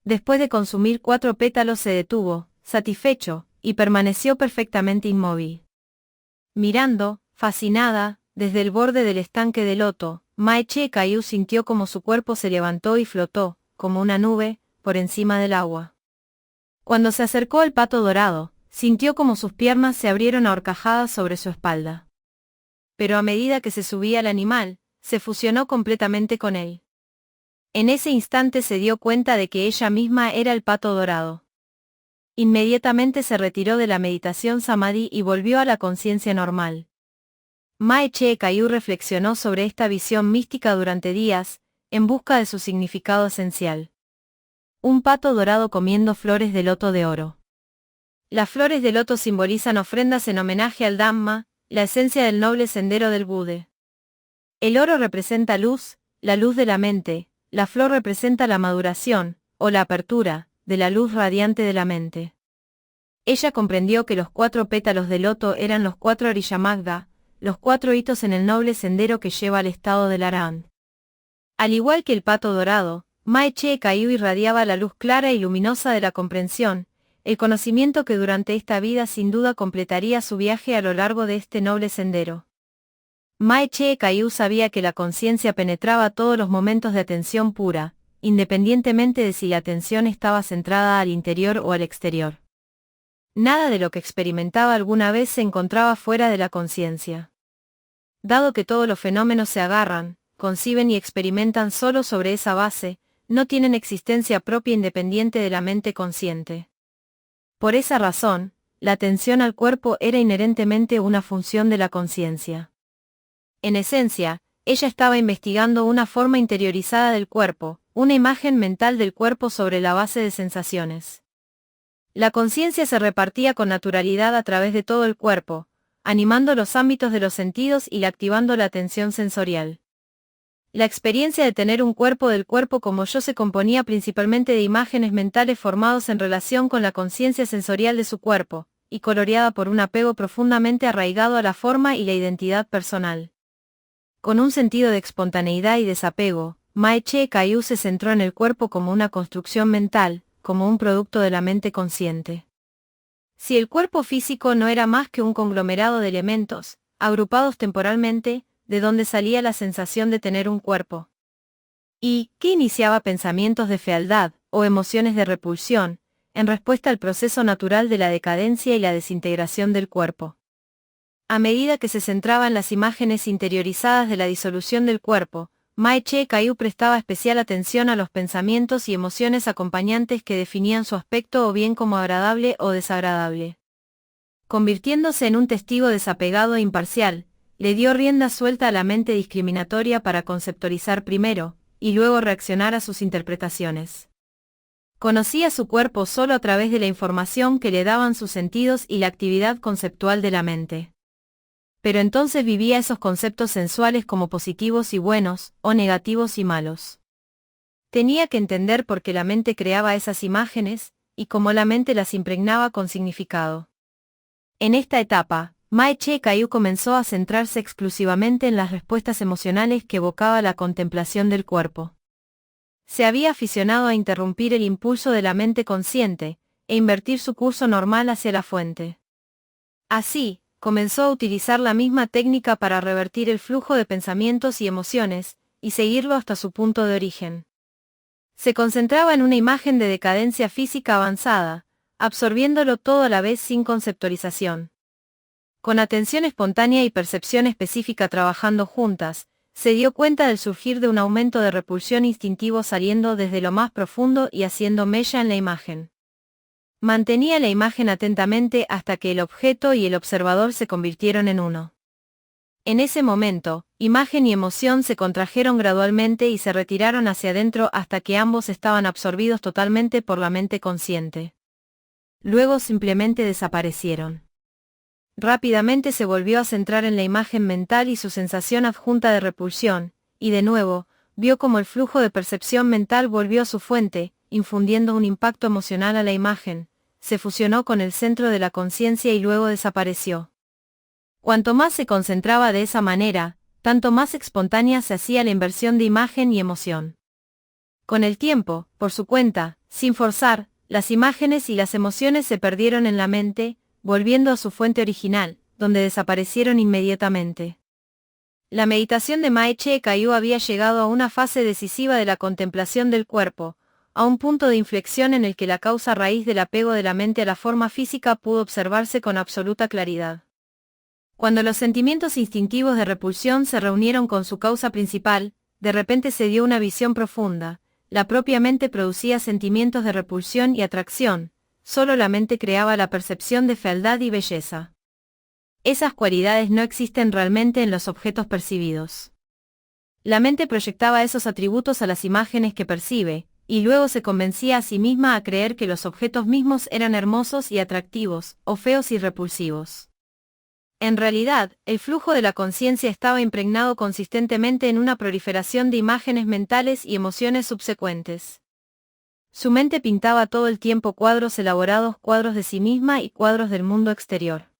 Después de consumir 4 pétalos se detuvo, satisfecho, y permaneció perfectamente inmóvil. Mirando, fascinada, desde el borde del estanque de loto, Mae Chee Kayu sintió como su cuerpo se levantó y flotó, como una nube, por encima del agua. Cuando se acercó al pato dorado, sintió como sus piernas se abrieron a horcajadas sobre su espalda. Pero a medida que se subía el animal, se fusionó completamente con él. En ese instante se dio cuenta de que ella misma era el pato dorado. Inmediatamente se retiró de la meditación samadhi y volvió a la conciencia normal. Mae Che Kayu reflexionó sobre esta visión mística durante días, en busca de su significado esencial. Un pato dorado comiendo flores de loto de oro. Las flores de loto simbolizan ofrendas en homenaje al Dhamma, la esencia del noble sendero del Buda. El oro representa luz, la luz de la mente, la flor representa la maduración, o la apertura, de la luz radiante de la mente. Ella comprendió que los 4 pétalos de loto eran los 4 Aryamagga, los 4 hitos en el noble sendero que lleva al estado del Arahant. Al igual que el pato dorado, Mae Che Kayu irradiaba la luz clara y luminosa de la comprensión, el conocimiento que durante esta vida sin duda completaría su viaje a lo largo de este noble sendero. Mae Che Kayu sabía que la conciencia penetraba todos los momentos de atención pura, independientemente de si la atención estaba centrada al interior o al exterior. Nada de lo que experimentaba alguna vez se encontraba fuera de la conciencia. Dado que todos los fenómenos se agarran, conciben y experimentan solo sobre esa base, no tienen existencia propia independiente de la mente consciente. Por esa razón, la atención al cuerpo era inherentemente una función de la conciencia. En esencia, ella estaba investigando una forma interiorizada del cuerpo, una imagen mental del cuerpo sobre la base de sensaciones. La conciencia se repartía con naturalidad a través de todo el cuerpo, animando los ámbitos de los sentidos y activando la atención sensorial. La experiencia de tener un cuerpo del cuerpo como yo se componía principalmente de imágenes mentales formados en relación con la conciencia sensorial de su cuerpo, y coloreada por un apego profundamente arraigado a la forma y la identidad personal. Con un sentido de espontaneidad y desapego, Mae Che Kayu se centró en el cuerpo como una construcción mental, como un producto de la mente consciente. Si el cuerpo físico no era más que un conglomerado de elementos, agrupados temporalmente, ¿de dónde salía la sensación de tener un cuerpo? ¿Y qué iniciaba pensamientos de fealdad, o emociones de repulsión, en respuesta al proceso natural de la decadencia y la desintegración del cuerpo? A medida que se centraba en las imágenes interiorizadas de la disolución del cuerpo, Mae Che Kayu prestaba especial atención a los pensamientos y emociones acompañantes que definían su aspecto o bien como agradable o desagradable. Convirtiéndose en un testigo desapegado e imparcial, le dio rienda suelta a la mente discriminatoria para conceptualizar primero, y luego reaccionar a sus interpretaciones. Conocía su cuerpo solo a través de la información que le daban sus sentidos y la actividad conceptual de la mente. Pero entonces vivía esos conceptos sensuales como positivos y buenos, o negativos y malos. Tenía que entender por qué la mente creaba esas imágenes, y cómo la mente las impregnaba con significado. En esta etapa, Mae Che Kayu comenzó a centrarse exclusivamente en las respuestas emocionales que evocaba la contemplación del cuerpo. Se había aficionado a interrumpir el impulso de la mente consciente, e invertir su curso normal hacia la fuente. Así, comenzó a utilizar la misma técnica para revertir el flujo de pensamientos y emociones, y seguirlo hasta su punto de origen. Se concentraba en una imagen de decadencia física avanzada, absorbiéndolo todo a la vez sin conceptualización. Con atención espontánea y percepción específica trabajando juntas, se dio cuenta del surgir de un aumento de repulsión instintivo saliendo desde lo más profundo y haciendo mella en la imagen. Mantenía la imagen atentamente hasta que el objeto y el observador se convirtieron en uno. En ese momento, imagen y emoción se contrajeron gradualmente y se retiraron hacia adentro hasta que ambos estaban absorbidos totalmente por la mente consciente. Luego simplemente desaparecieron. Rápidamente se volvió a centrar en la imagen mental y su sensación adjunta de repulsión, y de nuevo, vio como el flujo de percepción mental volvió a su fuente, infundiendo un impacto emocional a la imagen, se fusionó con el centro de la conciencia y luego desapareció. Cuanto más se concentraba de esa manera, tanto más espontánea se hacía la inversión de imagen y emoción. Con el tiempo, por su cuenta, sin forzar, las imágenes y las emociones se perdieron en la mente, volviendo a su fuente original, donde desaparecieron inmediatamente. La meditación de Mae Che Kayu había llegado a una fase decisiva de la contemplación del cuerpo, a un punto de inflexión en el que la causa raíz del apego de la mente a la forma física pudo observarse con absoluta claridad. Cuando los sentimientos instintivos de repulsión se reunieron con su causa principal, de repente se dio una visión profunda. La propia mente producía sentimientos de repulsión y atracción, solo la mente creaba la percepción de fealdad y belleza. Esas cualidades no existen realmente en los objetos percibidos. La mente proyectaba esos atributos a las imágenes que percibe, y luego se convencía a sí misma a creer que los objetos mismos eran hermosos y atractivos, o feos y repulsivos. En realidad, el flujo de la conciencia estaba impregnado consistentemente en una proliferación de imágenes mentales y emociones subsecuentes. Su mente pintaba todo el tiempo cuadros elaborados, cuadros de sí misma y cuadros del mundo exterior.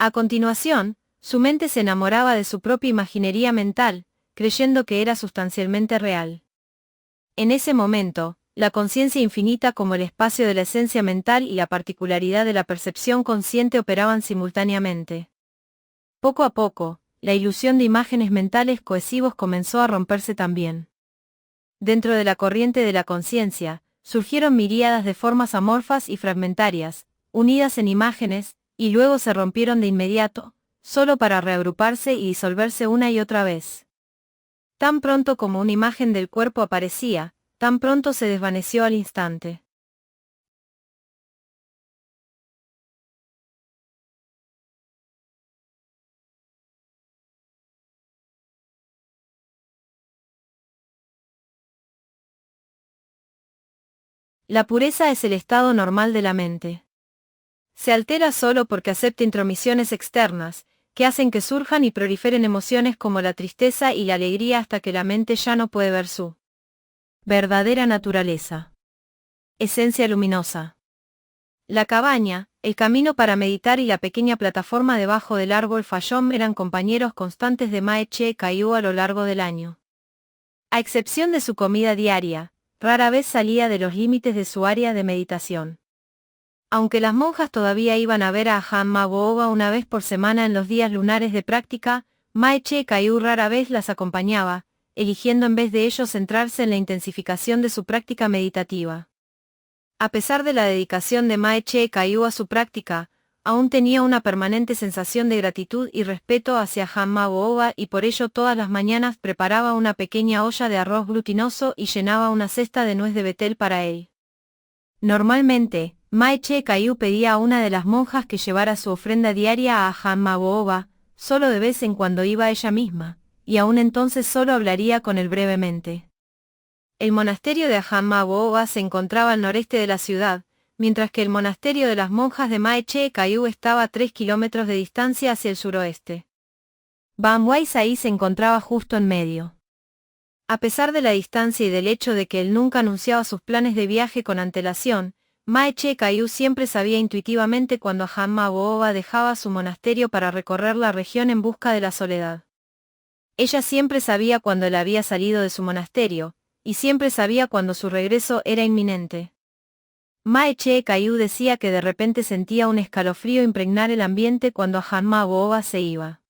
A continuación, su mente se enamoraba de su propia imaginería mental, creyendo que era sustancialmente real. En ese momento, la conciencia infinita como el espacio de la esencia mental y la particularidad de la percepción consciente operaban simultáneamente. Poco a poco, la ilusión de imágenes mentales cohesivos comenzó a romperse también. Dentro de la corriente de la conciencia, surgieron miríadas de formas amorfas y fragmentarias, unidas en imágenes, y luego se rompieron de inmediato, solo para reagruparse y disolverse una y otra vez. Tan pronto como una imagen del cuerpo aparecía, tan pronto se desvaneció al instante. La pureza es el estado normal de la mente. Se altera solo porque acepta intromisiones externas, que hacen que surjan y proliferen emociones como la tristeza y la alegría hasta que la mente ya no puede ver su verdadera naturaleza. Esencia luminosa. La cabaña, el camino para meditar y la pequeña plataforma debajo del árbol Fayom eran compañeros constantes de Mae Che Caillou a lo largo del año. A excepción de su comida diaria, rara vez salía de los límites de su área de meditación. Aunque las monjas todavía iban a ver a Hanma Booba una vez por semana en los días lunares de práctica, Mae Che Caillou rara vez las acompañaba, eligiendo en vez de ello centrarse en la intensificación de su práctica meditativa. A pesar de la dedicación de Mae Che Caillou a su práctica, aún tenía una permanente sensación de gratitud y respeto hacia Hanma Booba y por ello todas las mañanas preparaba una pequeña olla de arroz glutinoso y llenaba una cesta de nuez de betel para él. Normalmente, Mae Che Caillou pedía a una de las monjas que llevara su ofrenda diaria a Hanma Booba, solo de vez en cuando iba ella misma, y aún entonces solo hablaría con él brevemente. El monasterio de Hanma Booba se encontraba al noreste de la ciudad, mientras que el monasterio de las monjas de Mae Che Caillou estaba a 3 kilómetros de distancia hacia el suroeste. Ban Wai Sai se encontraba justo en medio. A pesar de la distancia y del hecho de que él nunca anunciaba sus planes de viaje con antelación, Mae Che Caillou siempre sabía intuitivamente cuando Hanma Booba dejaba su monasterio para recorrer la región en busca de la soledad. Ella siempre sabía cuando él había salido de su monasterio, y siempre sabía cuando su regreso era inminente. Mae Che Caillou decía que de repente sentía un escalofrío impregnar el ambiente cuando Hanma Booba se iba.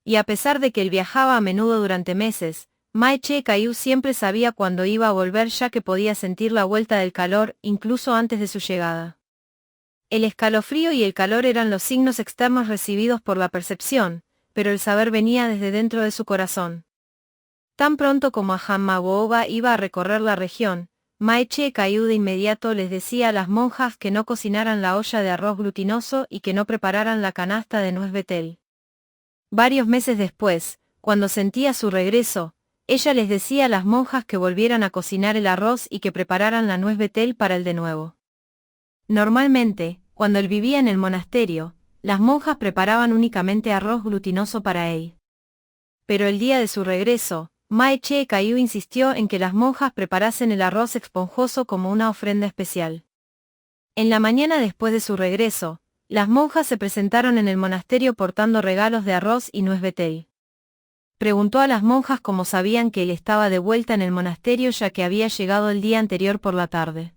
Y a pesar de que él viajaba a menudo durante meses, Mae Che Caillou siempre sabía cuándo iba a volver ya que podía sentir la vuelta del calor incluso antes de su llegada. El escalofrío y el calor eran los signos externos recibidos por la percepción, pero el saber venía desde dentro de su corazón. Tan pronto como Hanma Booba iba a recorrer la región, Mae Che Caillou de inmediato les decía a las monjas que no cocinaran la olla de arroz glutinoso y que no prepararan la canasta de nuez betel. Varios meses después, cuando sentía su regreso, ella les decía a las monjas que volvieran a cocinar el arroz y que prepararan la nuez betel para él de nuevo. Normalmente, cuando él vivía en el monasterio, las monjas preparaban únicamente arroz glutinoso para él. Pero el día de su regreso, Mae Che Caillou insistió en que las monjas preparasen el arroz esponjoso como una ofrenda especial. En la mañana después de su regreso, las monjas se presentaron en el monasterio portando regalos de arroz y nuez betel. Preguntó a las monjas cómo sabían que él estaba de vuelta en el monasterio ya que había llegado el día anterior por la tarde.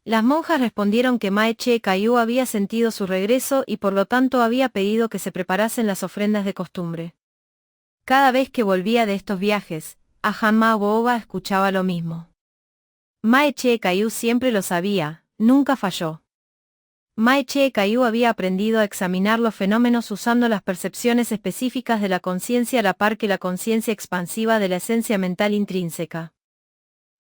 Las monjas respondieron que Mae Che Caillou había sentido su regreso y por lo tanto había pedido que se preparasen las ofrendas de costumbre. Cada vez que volvía de estos viajes, a Hanma Booba escuchaba lo mismo. Mae Che Caillou siempre lo sabía, nunca falló. Mae Che Caillou había aprendido a examinar los fenómenos usando las percepciones específicas de la conciencia a la par que la conciencia expansiva de la esencia mental intrínseca.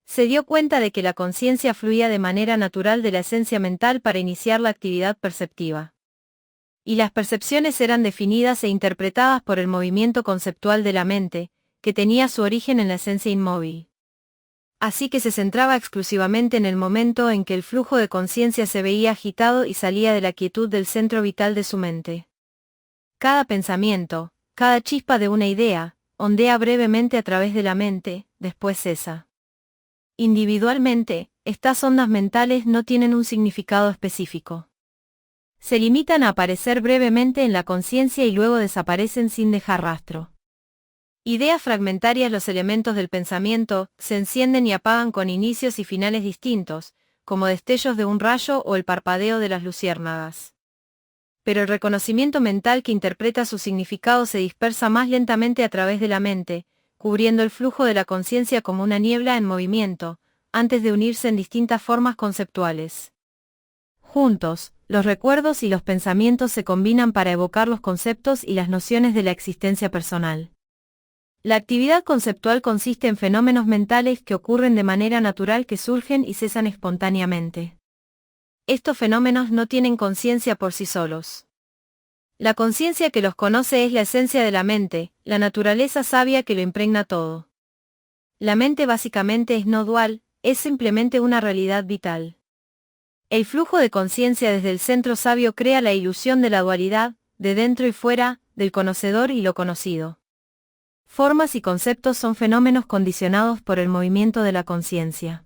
Se dio cuenta de que la conciencia fluía de manera natural de la esencia mental para iniciar la actividad perceptiva. Y las percepciones eran definidas e interpretadas por el movimiento conceptual de la mente, que tenía su origen en la esencia inmóvil. Así que se centraba exclusivamente en el momento en que el flujo de conciencia se veía agitado y salía de la quietud del centro vital de su mente. Cada pensamiento, cada chispa de una idea, ondea brevemente a través de la mente, después cesa. Individualmente, estas ondas mentales no tienen un significado específico. Se limitan a aparecer brevemente en la conciencia y luego desaparecen sin dejar rastro. Ideas fragmentarias. Los elementos del pensamiento se encienden y apagan con inicios y finales distintos, como destellos de un rayo o el parpadeo de las luciérnagas. Pero el reconocimiento mental que interpreta su significado se dispersa más lentamente a través de la mente, cubriendo el flujo de la conciencia como una niebla en movimiento, antes de unirse en distintas formas conceptuales. Juntos, los recuerdos y los pensamientos se combinan para evocar los conceptos y las nociones de la existencia personal. La actividad conceptual consiste en fenómenos mentales que ocurren de manera natural, que surgen y cesan espontáneamente. Estos fenómenos no tienen conciencia por sí solos. La conciencia que los conoce es la esencia de la mente, la naturaleza sabia que lo impregna todo. La mente básicamente es no dual, es simplemente una realidad vital. El flujo de conciencia desde el centro sabio crea la ilusión de la dualidad, de dentro y fuera, del conocedor y lo conocido. Formas y conceptos son fenómenos condicionados por el movimiento de la conciencia.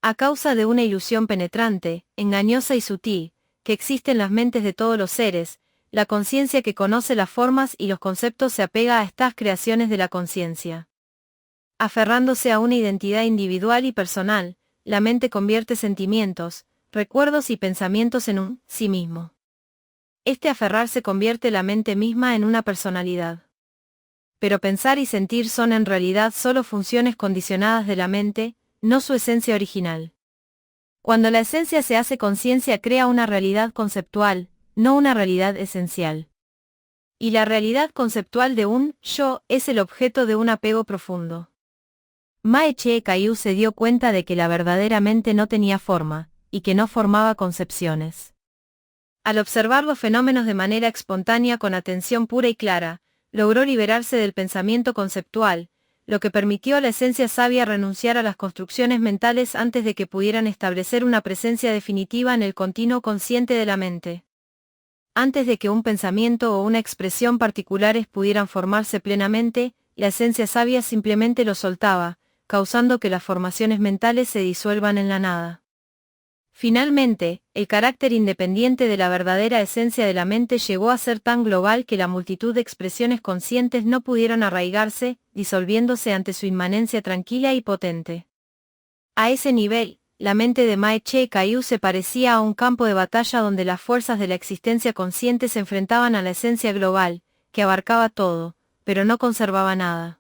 A causa de una ilusión penetrante, engañosa y sutil, que existe en las mentes de todos los seres, la conciencia que conoce las formas y los conceptos se apega a estas creaciones de la conciencia. Aferrándose a una identidad individual y personal, la mente convierte sentimientos, recuerdos y pensamientos en un sí mismo. Este aferrarse convierte la mente misma en una personalidad. Pero pensar y sentir son en realidad solo funciones condicionadas de la mente, no su esencia original. Cuando la esencia se hace conciencia, crea una realidad conceptual, no una realidad esencial. Y la realidad conceptual de un yo es el objeto de un apego profundo. Mae Che Caillou se dio cuenta de que la verdadera mente no tenía forma, y que no formaba concepciones. Al observar los fenómenos de manera espontánea con atención pura y clara, logró liberarse del pensamiento conceptual, lo que permitió a la esencia sabia renunciar a las construcciones mentales antes de que pudieran establecer una presencia definitiva en el continuo consciente de la mente. Antes de que un pensamiento o una expresión particulares pudieran formarse plenamente, la esencia sabia simplemente lo soltaba, causando que las formaciones mentales se disuelvan en la nada. Finalmente, el carácter independiente de la verdadera esencia de la mente llegó a ser tan global que la multitud de expresiones conscientes no pudieron arraigarse, disolviéndose ante su inmanencia tranquila y potente. A ese nivel, la mente de Mae Che Caillou se parecía a un campo de batalla donde las fuerzas de la existencia consciente se enfrentaban a la esencia global, que abarcaba todo, pero no conservaba nada.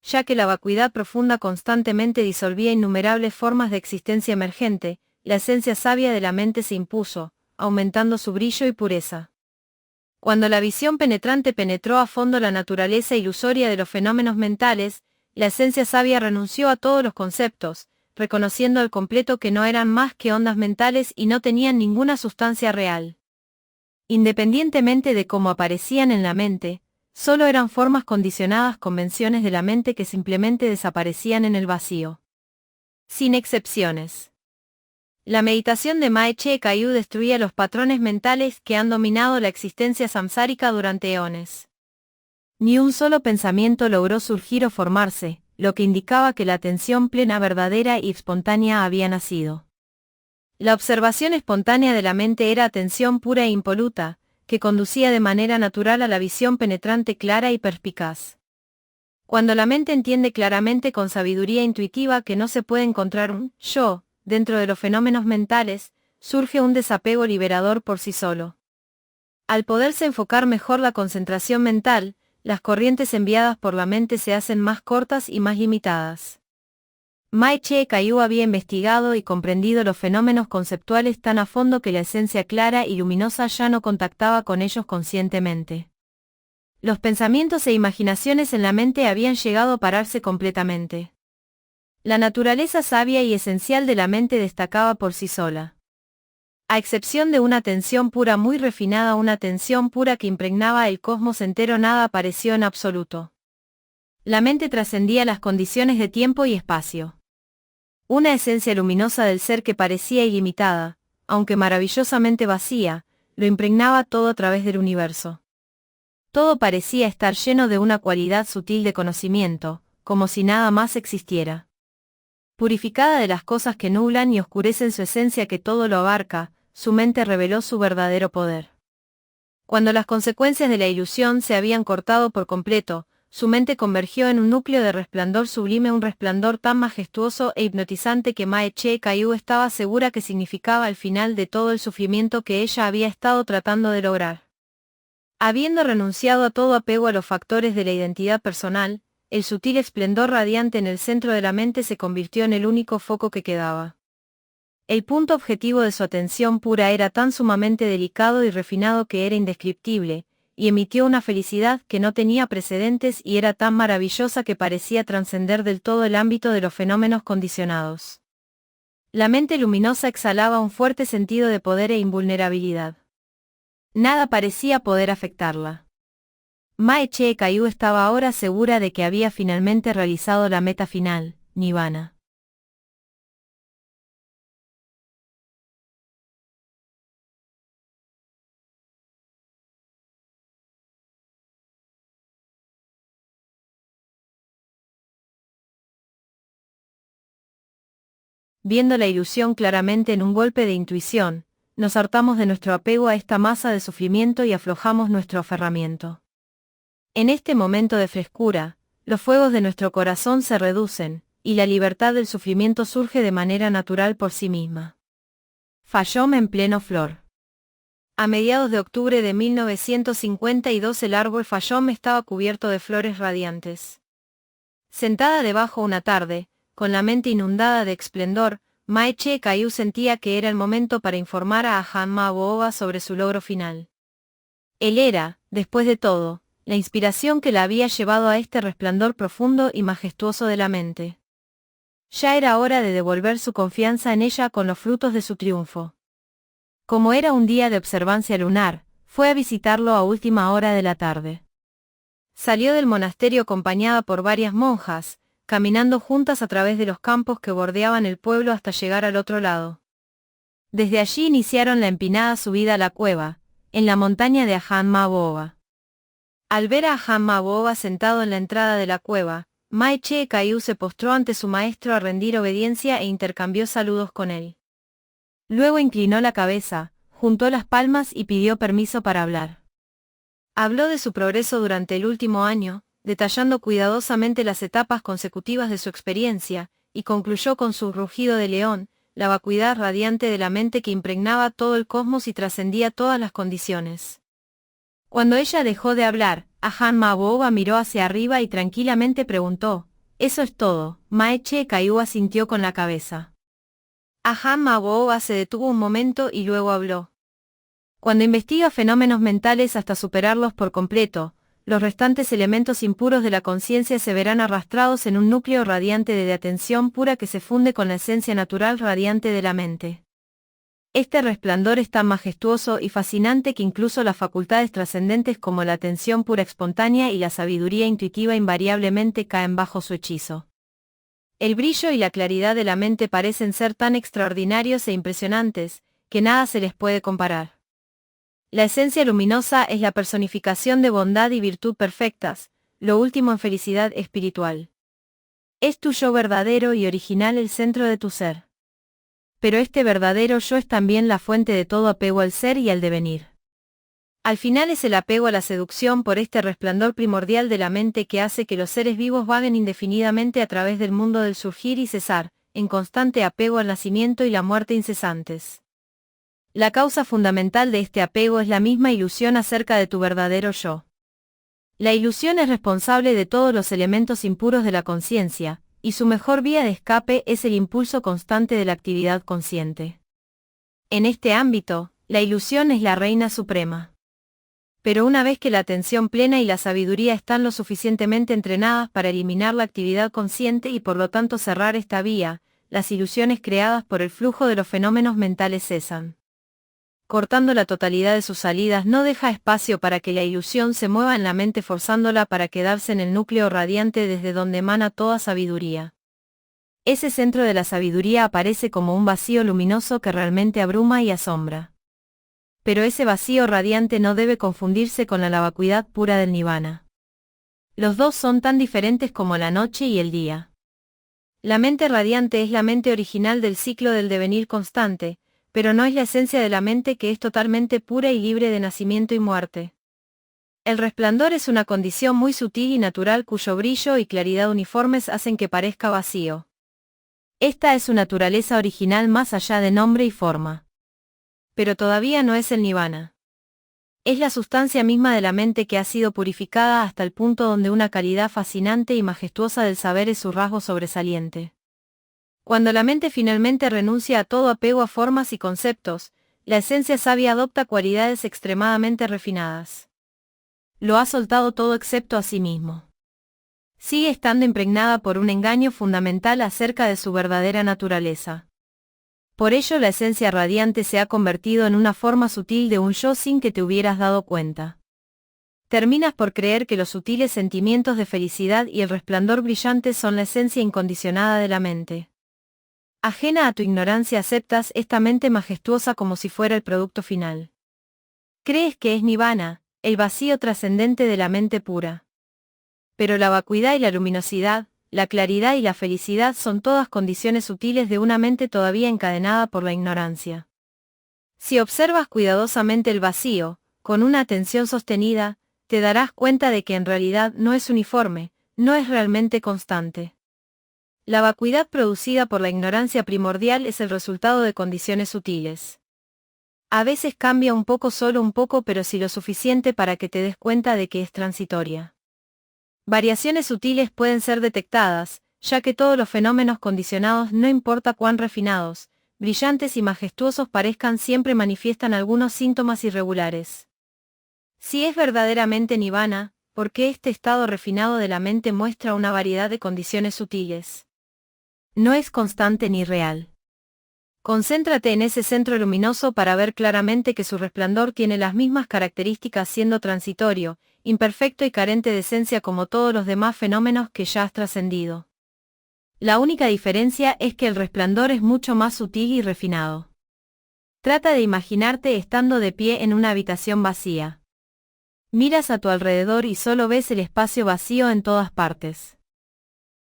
Ya que la vacuidad profunda constantemente disolvía innumerables formas de existencia emergente, la esencia sabia de la mente se impuso, aumentando su brillo y pureza. Cuando la visión penetrante penetró a fondo la naturaleza ilusoria de los fenómenos mentales, la esencia sabia renunció a todos los conceptos, reconociendo al completo que no eran más que ondas mentales y no tenían ninguna sustancia real. Independientemente de cómo aparecían en la mente, solo eran formas condicionadas, convenciones de la mente que simplemente desaparecían en el vacío. Sin excepciones. La meditación de Mae Che Caillou destruía los patrones mentales que han dominado la existencia samsárica durante eones. Ni un solo pensamiento logró surgir o formarse, lo que indicaba que la atención plena, verdadera y espontánea había nacido. La observación espontánea de la mente era atención pura e impoluta, que conducía de manera natural a la visión penetrante, clara y perspicaz. Cuando la mente entiende claramente con sabiduría intuitiva que no se puede encontrar un yo dentro de los fenómenos mentales, surge un desapego liberador por sí solo. Al poderse enfocar mejor la concentración mental, las corrientes enviadas por la mente se hacen más cortas y más limitadas. Mae Che Caillou había investigado y comprendido los fenómenos conceptuales tan a fondo que la esencia clara y luminosa ya no contactaba con ellos conscientemente. Los pensamientos e imaginaciones en la mente habían llegado a pararse completamente. La naturaleza sabia y esencial de la mente destacaba por sí sola. A excepción de una atención pura muy refinada, una atención pura que impregnaba el cosmos entero, nada apareció en absoluto. La mente trascendía las condiciones de tiempo y espacio. Una esencia luminosa del ser que parecía ilimitada, aunque maravillosamente vacía, lo impregnaba todo a través del universo. Todo parecía estar lleno de una cualidad sutil de conocimiento, como si nada más existiera. Purificada de las cosas que nublan y oscurecen su esencia que todo lo abarca, su mente reveló su verdadero poder. Cuando las consecuencias de la ilusión se habían cortado por completo, su mente convergió en un núcleo de resplandor sublime, un resplandor tan majestuoso e hipnotizante que Mae Che Caillou estaba segura que significaba el final de todo el sufrimiento que ella había estado tratando de lograr. Habiendo renunciado a todo apego a los factores de la identidad personal, el sutil esplendor radiante en el centro de la mente se convirtió en el único foco que quedaba. El punto objetivo de su atención pura era tan sumamente delicado y refinado que era indescriptible, y emitió una felicidad que no tenía precedentes y era tan maravillosa que parecía trascender del todo el ámbito de los fenómenos condicionados. La mente luminosa exhalaba un fuerte sentido de poder e invulnerabilidad. Nada parecía poder afectarla. Mae Che Caillou estaba ahora segura de que había finalmente realizado la meta final, Nirvana. Viendo la ilusión claramente en un golpe de intuición, nos hartamos de nuestro apego a esta masa de sufrimiento y aflojamos nuestro aferramiento. En este momento de frescura, los fuegos de nuestro corazón se reducen, y la libertad del sufrimiento surge de manera natural por sí misma. Fayum en pleno flor. A mediados de octubre de 1952 el árbol Fayum estaba cubierto de flores radiantes. Sentada debajo una tarde, con la mente inundada de esplendor, Mae Che Caillou sentía que era el momento para informar a Ajahn Mahōbōwa sobre su logro final. Él era, después de todo, la inspiración que la había llevado a este resplandor profundo y majestuoso de la mente. Ya era hora de devolver su confianza en ella con los frutos de su triunfo. Como era un día de observancia lunar, fue a visitarlo a última hora de la tarde. Salió del monasterio acompañada por varias monjas, caminando juntas a través de los campos que bordeaban el pueblo hasta llegar al otro lado. Desde allí iniciaron la empinada subida a la cueva, en la montaña de Ajahn Mahōbōwa. Al ver a Ajahn Mahōbōwa sentado en la entrada de la cueva, Mae Che Caillou se postró ante su maestro a rendir obediencia e intercambió saludos con él. Luego inclinó la cabeza, juntó las palmas y pidió permiso para hablar. Habló de su progreso durante el último año, detallando cuidadosamente las etapas consecutivas de su experiencia, y concluyó con su rugido de león, la vacuidad radiante de la mente que impregnaba todo el cosmos y trascendía todas las condiciones. Cuando ella dejó de hablar, Ajahn Mahōbōwa miró hacia arriba y tranquilamente preguntó, «¿Eso es todo?». Mae Che Caillou asintió con la cabeza. Ajahn Mahōbōwa se detuvo un momento y luego habló. Cuando investiga fenómenos mentales hasta superarlos por completo, los restantes elementos impuros de la conciencia se verán arrastrados en un núcleo radiante de atención pura que se funde con la esencia natural radiante de la mente. Este resplandor es tan majestuoso y fascinante que incluso las facultades trascendentes como la atención pura espontánea y la sabiduría intuitiva invariablemente caen bajo su hechizo. El brillo y la claridad de la mente parecen ser tan extraordinarios e impresionantes, que nada se les puede comparar. La esencia luminosa es la personificación de bondad y virtud perfectas, lo último en felicidad espiritual. Es tu yo verdadero y original el centro de tu ser. Pero este verdadero yo es también la fuente de todo apego al ser y al devenir. Al final es el apego a la seducción por este resplandor primordial de la mente que hace que los seres vivos vaguen indefinidamente a través del mundo del surgir y cesar, en constante apego al nacimiento y la muerte incesantes. La causa fundamental de este apego es la misma ilusión acerca de tu verdadero yo. La ilusión es responsable de todos los elementos impuros de la conciencia, y su mejor vía de escape es el impulso constante de la actividad consciente. En este ámbito, la ilusión es la reina suprema. Pero una vez que la atención plena y la sabiduría están lo suficientemente entrenadas para eliminar la actividad consciente y por lo tanto cerrar esta vía, las ilusiones creadas por el flujo de los fenómenos mentales cesan. cortando la totalidad de sus salidas, no deja espacio para que la ilusión se mueva en la mente, forzándola para quedarse en el núcleo radiante desde donde emana toda sabiduría. Ese centro de la sabiduría aparece como un vacío luminoso que realmente abruma y asombra. Pero ese vacío radiante no debe confundirse con la vacuidad pura del nirvana. Los dos son tan diferentes como la noche y el día. La mente radiante es la mente original del ciclo del devenir constante, pero no es la esencia de la mente, que es totalmente pura y libre de nacimiento y muerte. El resplandor es una condición muy sutil y natural cuyo brillo y claridad uniformes hacen que parezca vacío. Esta es su naturaleza original más allá de nombre y forma. Pero todavía no es el nirvana. Es la sustancia misma de la mente que ha sido purificada hasta el punto donde una calidad fascinante y majestuosa del saber es su rasgo sobresaliente. Cuando la mente finalmente renuncia a todo apego a formas y conceptos, la esencia sabia adopta cualidades extremadamente refinadas. Lo ha soltado todo excepto a sí mismo. Sigue estando impregnada por un engaño fundamental acerca de su verdadera naturaleza. Por ello la esencia radiante se ha convertido en una forma sutil de un yo sin que te hubieras dado cuenta. Terminas por creer que los sutiles sentimientos de felicidad y el resplandor brillante son la esencia incondicionada de la mente. Ajena a tu ignorancia, aceptas esta mente majestuosa como si fuera el producto final. Crees que es nirvana, el vacío trascendente de la mente pura. Pero la vacuidad y la luminosidad, la claridad y la felicidad son todas condiciones sutiles de una mente todavía encadenada por la ignorancia. Si observas cuidadosamente el vacío, con una atención sostenida, te darás cuenta de que en realidad no es uniforme, no es realmente constante. La vacuidad producida por la ignorancia primordial es el resultado de condiciones sutiles. A veces cambia un poco, solo un poco, pero sí lo suficiente para que te des cuenta de que es transitoria. Variaciones sutiles pueden ser detectadas, ya que todos los fenómenos condicionados, no importa cuán refinados, brillantes y majestuosos parezcan, siempre manifiestan algunos síntomas irregulares. Si es verdaderamente nirvana, ¿por qué este estado refinado de la mente muestra una variedad de condiciones sutiles? No es constante ni real. Concéntrate en ese centro luminoso para ver claramente que su resplandor tiene las mismas características, siendo transitorio, imperfecto y carente de esencia como todos los demás fenómenos que ya has trascendido. La única diferencia es que el resplandor es mucho más sutil y refinado. Trata de imaginarte estando de pie en una habitación vacía. Miras a tu alrededor y solo ves el espacio vacío en todas partes.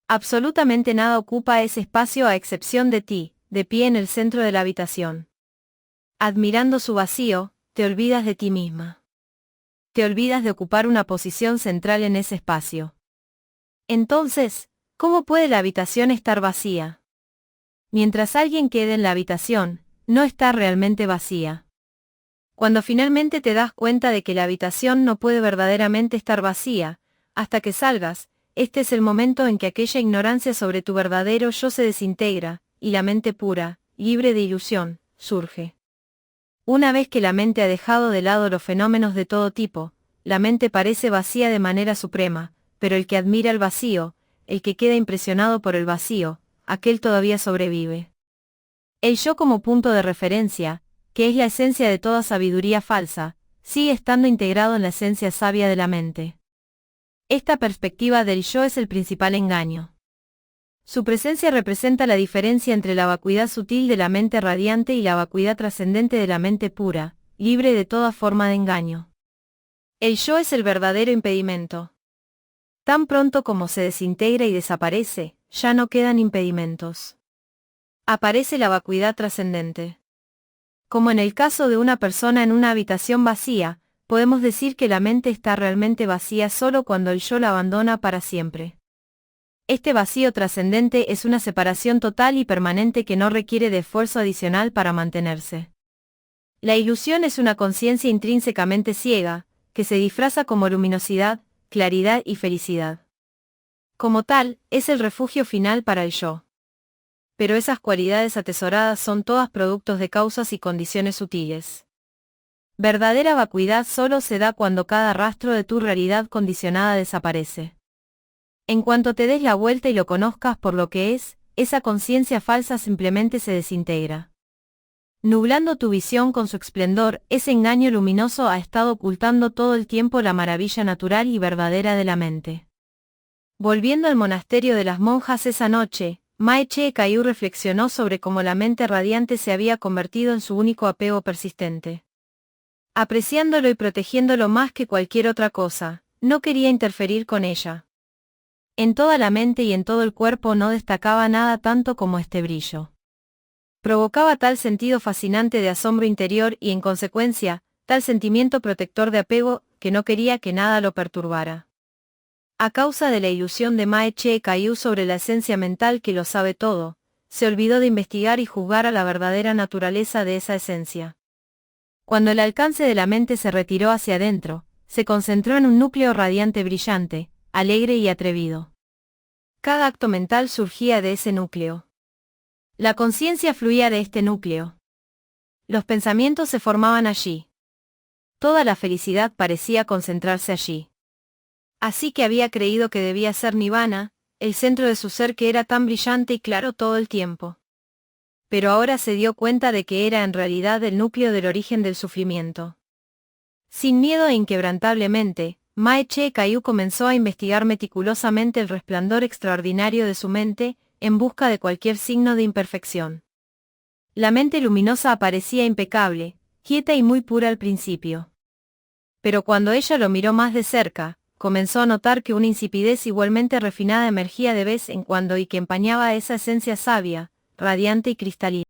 Absolutamente nada ocupa ese espacio a excepción de ti, de pie en el centro de la habitación. Admirando su vacío, te olvidas de ti misma. Te olvidas de ocupar una posición central en ese espacio. Entonces, ¿cómo puede la habitación estar vacía? Mientras alguien quede en la habitación, no está realmente vacía. Cuando finalmente te das cuenta de que la habitación no puede verdaderamente estar vacía, hasta que salgas, este es el momento en que aquella ignorancia sobre tu verdadero yo se desintegra, y la mente pura, libre de ilusión, surge. Una vez que la mente ha dejado de lado los fenómenos de todo tipo, la mente parece vacía de manera suprema, pero el que admira el vacío, el que queda impresionado por el vacío, aquel todavía sobrevive. El yo como punto de referencia, que es la esencia de toda sabiduría falsa, sigue estando integrado en la esencia sabia de la mente. Esta perspectiva del yo es el principal engaño. Su presencia representa la diferencia entre la vacuidad sutil de la mente radiante y la vacuidad trascendente de la mente pura, libre de toda forma de engaño. El yo es el verdadero impedimento. Tan pronto como se desintegra y desaparece, ya no quedan impedimentos. Aparece la vacuidad trascendente. Como en el caso de una persona en una habitación vacía, podemos decir que la mente está realmente vacía solo cuando el yo la abandona para siempre. Este vacío trascendente es una separación total y permanente que no requiere de esfuerzo adicional para mantenerse. La ilusión es una conciencia intrínsecamente ciega, que se disfraza como luminosidad, claridad y felicidad. Como tal, es el refugio final para el yo. Pero esas cualidades atesoradas son todas productos de causas y condiciones sutiles. Verdadera vacuidad solo se da cuando cada rastro de tu realidad condicionada desaparece. En cuanto te des la vuelta y lo conozcas por lo que es, esa conciencia falsa simplemente se desintegra. nublando tu visión con su esplendor. Ese engaño luminoso ha estado ocultando todo el tiempo la maravilla natural y verdadera de la mente. Volviendo al monasterio de las monjas esa noche, Mae Chee-Kayu reflexionó sobre cómo la mente radiante se había convertido en su único apego persistente. Apreciándolo y protegiéndolo más que cualquier otra cosa, no quería interferir con ella. En toda la mente y en todo el cuerpo no destacaba nada tanto como este brillo. Provocaba tal sentido fascinante de asombro interior y en consecuencia, tal sentimiento protector de apego, que no quería que nada lo perturbara. A causa de la ilusión de Mae Chee-Kayu sobre la esencia mental que lo sabe todo, se olvidó de investigar y juzgar a la verdadera naturaleza de esa esencia. Cuando el alcance de la mente se retiró hacia adentro, se concentró en un núcleo radiante brillante, alegre y atrevido. Cada acto mental surgía de ese núcleo. La conciencia fluía de este núcleo. Los pensamientos se formaban allí. Toda la felicidad parecía concentrarse allí. Así que había creído que debía ser Nirvana, el centro de su ser que era tan brillante y claro todo el tiempo. Pero ahora se dio cuenta de que era en realidad el núcleo del origen del sufrimiento. Sin miedo e inquebrantablemente, Mae Chee-Kayu comenzó a investigar meticulosamente el resplandor extraordinario de su mente, en busca de cualquier signo de imperfección. La mente luminosa aparecía impecable, quieta y muy pura al principio. Pero cuando ella lo miró más de cerca, comenzó a notar que una insipidez igualmente refinada emergía de vez en cuando y que empañaba esa esencia sabia, radiante y cristalina.